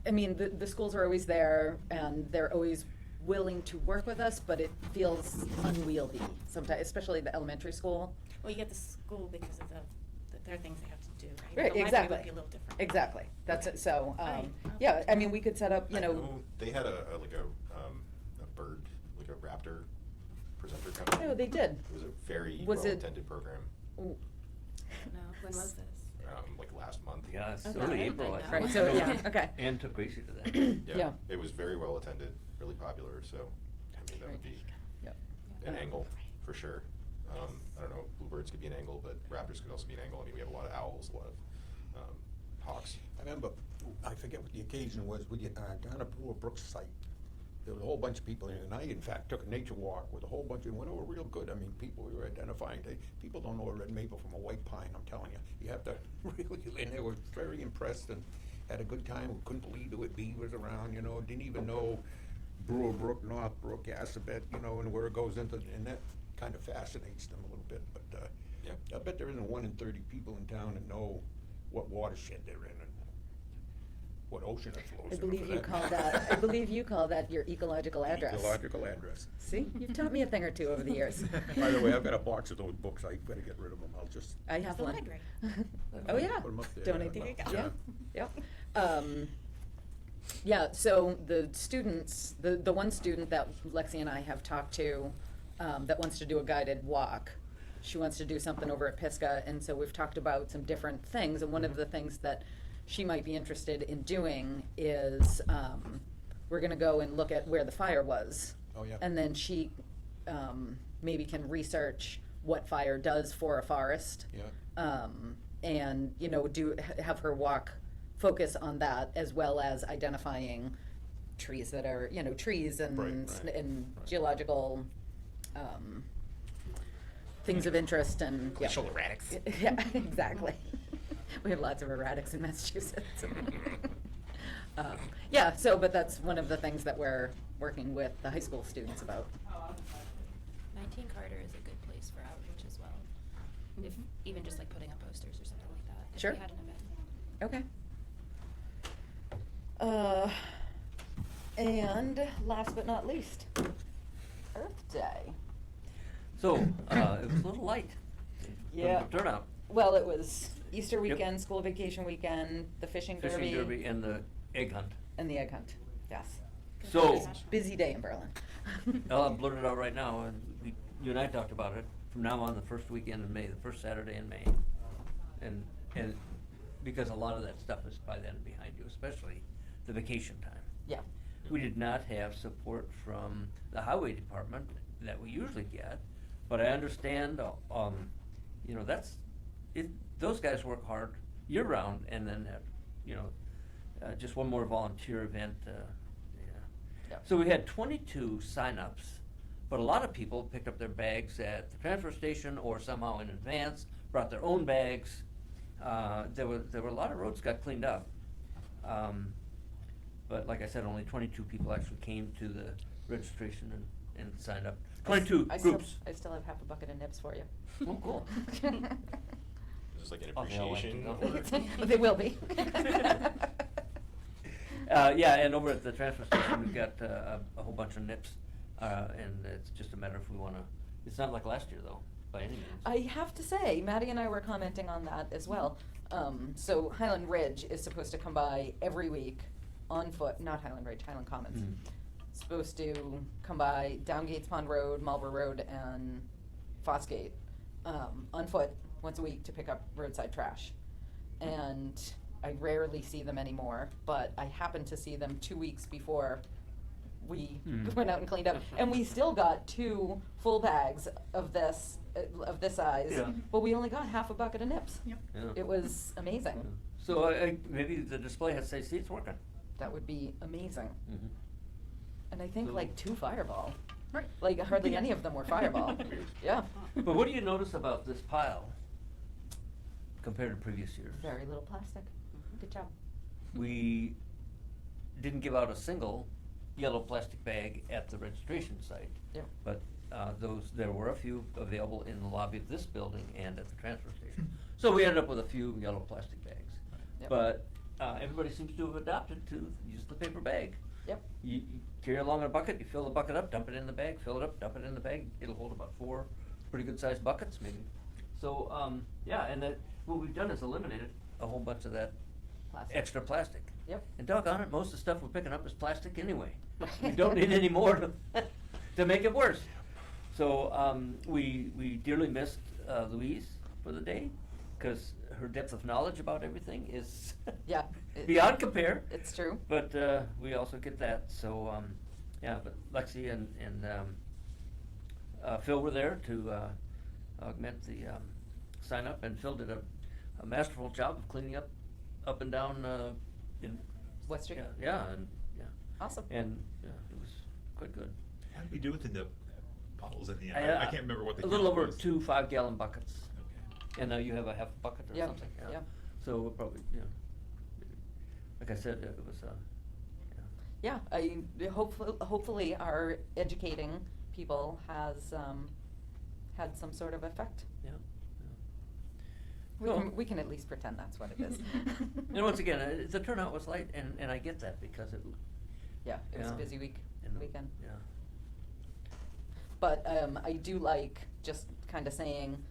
I mean, the schools are always there and they're always willing to work with us, but it feels unwieldy sometimes, especially the elementary school. Well, you get the school because of there are things they have to do, right? Right, The library exactly. would be a little different. Exactly. That's Okay. it. So, All right. yeah, I mean, we could set up, you I know. They had a bird, like a raptor presenter company. No, they did. It was a very Was it- well-attended program, No, when was this? like last month. Yeah, it's Okay. early April, I think. Right, so, yeah, okay. Ann took Gracie to that. Yeah. It was very well attended, really popular, so, I mean, that would be Yep. an angle, for sure. I don't know, bluebirds could be an angle, but raptors could also be an angle. I mean, we have a lot of owls, a lot of hawks. I remember, I forget what the occasion was, down at Brewer Brooks site. There was a whole bunch of people, and I, in fact, took a nature walk with a whole bunch, and went over real good. I mean, people we were identifying, people don't know a red maple from a white pine, I'm telling you. You have to really, and they were very impressed and had a good time. Couldn't believe there were beavers around, you know, didn't even know Brewer Brook, North Brook, Assabet, you know, and where it goes into, and that kind of fascinates them a little bit. But Yeah. I bet there isn't 1 in 30 people in town that know what watershed they're in and what ocean it flows I in. believe for you call that, I believe you call that your ecological address. Ecological address. See, you've taught me a thing or two over the years. By the way, I've got a box of those books, I better get rid of them, I'll just. I have The one. library. Oh, yeah. Put 'em up there. Donate There them. you go. Yeah, yeah. Yeah, so the students, the one student that Lexi and I have talked to, that wants to do a guided walk, she wants to do something over at Pisgah, and so we've talked about some different things, and one of the things that she might be interested in doing is, we're gonna go and look at where the fire was. Oh, yeah. And then she, maybe can research what fire does for a forest. Yeah. And, you know, have her walk focus on that as well as identifying trees that are, you know, trees and, Right, right, and right. geological, things of interest and, yeah. Glacial erratics. Yeah, exactly. We have lots of erratics in Massachusetts. Yeah, so, but that's one of the things that we're working with the high school students about. 19 Carter is a good place for outreach as well. If even just like putting up posters or something like that. If Sure. we had an event. Okay. And last but not least, Earth Day. So, it was a little light. Yeah. Turnout. Well, it was Easter Yep. weekend, school vacation weekend, the fishing derby. Fishing derby and the egg hunt. And the egg hunt, yes. So, Busy day in Berlin. I'll blurt it out right now, and you and I talked about it. From now on, the first weekend in May, the first Saturday in May. And because a lot of that stuff is by then behind you, especially the vacation time. Yeah. We did not have support from the highway department that we usually get, but I understand, you know, those guys work hard year-round, and then, you know, just one more volunteer event, yeah. Yep. So we had 22 signups, but a lot of people picked up their bags at the transfer station or somehow in advance, brought their own bags. There were a lot of roads got cleaned up. But like I said, only 22 people actually came to the registration and signed up. 22 groups. I still have half a bucket of nips for you. Oh, cool. Is this like an Oh, they all went appreciation? to go. or- They will be. Yeah, and over at the transfer station, we've got a whole bunch of nips, and it's just a matter if we wanna, it's not like last year though, by any means. I have to say, Maddie and I were commenting on that as well. So Highland Ridge is supposed to come by every week on foot, not Highland Ridge, Highland Commons. Mhm. Supposed to come by down Gates Pond Road, Marlborough Road, and Fosgate, on foot once a week to pick up roadside trash. And I rarely see them anymore, but I happened to see them 2 weeks before we Mm. went out and cleaned up. And we still got 2 full bags of this size, Yeah. but we only got half a bucket of nips. Yep. Yeah. It was amazing. So maybe the display has to say, see, it's working. That would be amazing. Mhm. And I think So- like 2 Fireball. Right. Like hardly any of them were Fireball. Yeah. But what do you notice about this pile compared to previous years? Very little plastic. Good job. We didn't give out a single yellow plastic bag at the registration site. Yep. But there were a few available in the lobby of this building and at the transfer station. So we ended up with a few yellow plastic bags. Yep. But everybody seems to have adopted to use the paper bag. Yep. You carry along a bucket, you fill the bucket up, dump it in the bag, fill it up, dump it in the bag. It'll hold about 4 pretty good sized buckets maybe. So, yeah, and what we've done is eliminated a whole bunch of that Plastic. extra plastic. Yep. And doggone it, most of the stuff we're picking up is plastic anyway. We don't need any more to make it worse. So, we dearly missed Louise for the day, because her depth of knowledge about everything is Yeah. beyond compare. It's true. But we also get that, so, yeah, but Lexi and Phil were there to augment the sign up, and Phil did a masterful job of cleaning up and down in West Street. Yeah, and, yeah. Awesome. And, yeah, it was quite good. How did we do with the bottles in the end? I can't remember what the A little count over was. 2 5-gallon buckets. Okay. And now you have a half bucket or Yeah, something, yeah. yeah. So we'll probably, like I said, it was, Yeah, hopefully our educating people has had some sort of effect. yeah. We can at least pretend that's what it is. And once again, the turnout was light, and I get that because it. Yeah, it was a Yeah. busy weekend. Yeah. But I do like just kind of saying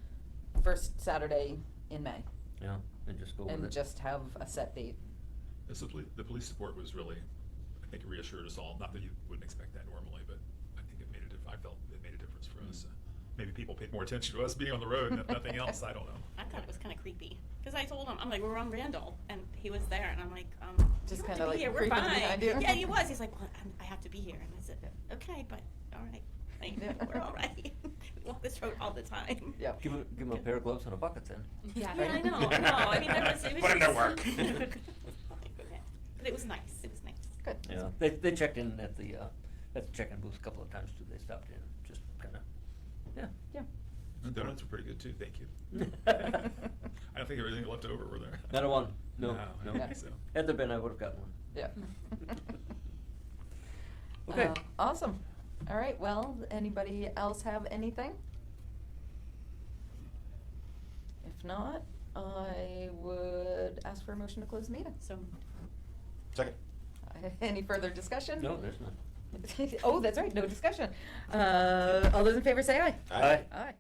first Saturday in May, Yeah, and just go with it. and just have a set date. The police support was really, I think, reassured us all. Not that you wouldn't expect that normally, but I think I felt it made a difference for us. Maybe people paid more attention to us being on the road, nothing else. I don't know. I thought it was kind of creepy, because I told him, I'm like, we're on Randall, and he was there, and I'm like, Just you kinda have to be like here, we're creeping fine. behind you. Yeah, he was. He's like, well, I have to be here, and I said, okay, but all right, fine, Yeah. we're all right. We walk this road all the time. Yeah. Give him a pair of gloves and a bucket then. Yeah, I know. I mean, it was Put 'em to just- work. But it was nice. It was nice. Good. Yeah, they checked in at the check-in booth a couple of times too. They stopped in, just kind of, yeah. Yeah. The donuts were pretty good too. Thank you. I don't think everything left over were there. Not a one, no, No, I no. don't think so. Had there been, I would've gotten one. Yeah. Okay. Awesome. All right, well, anybody else have anything? If not, I would ask for a motion to close the meeting. So. Second. Any further discussion? No, there's none. Oh, that's right, no discussion. All those in favor say aye. Aye. Aye.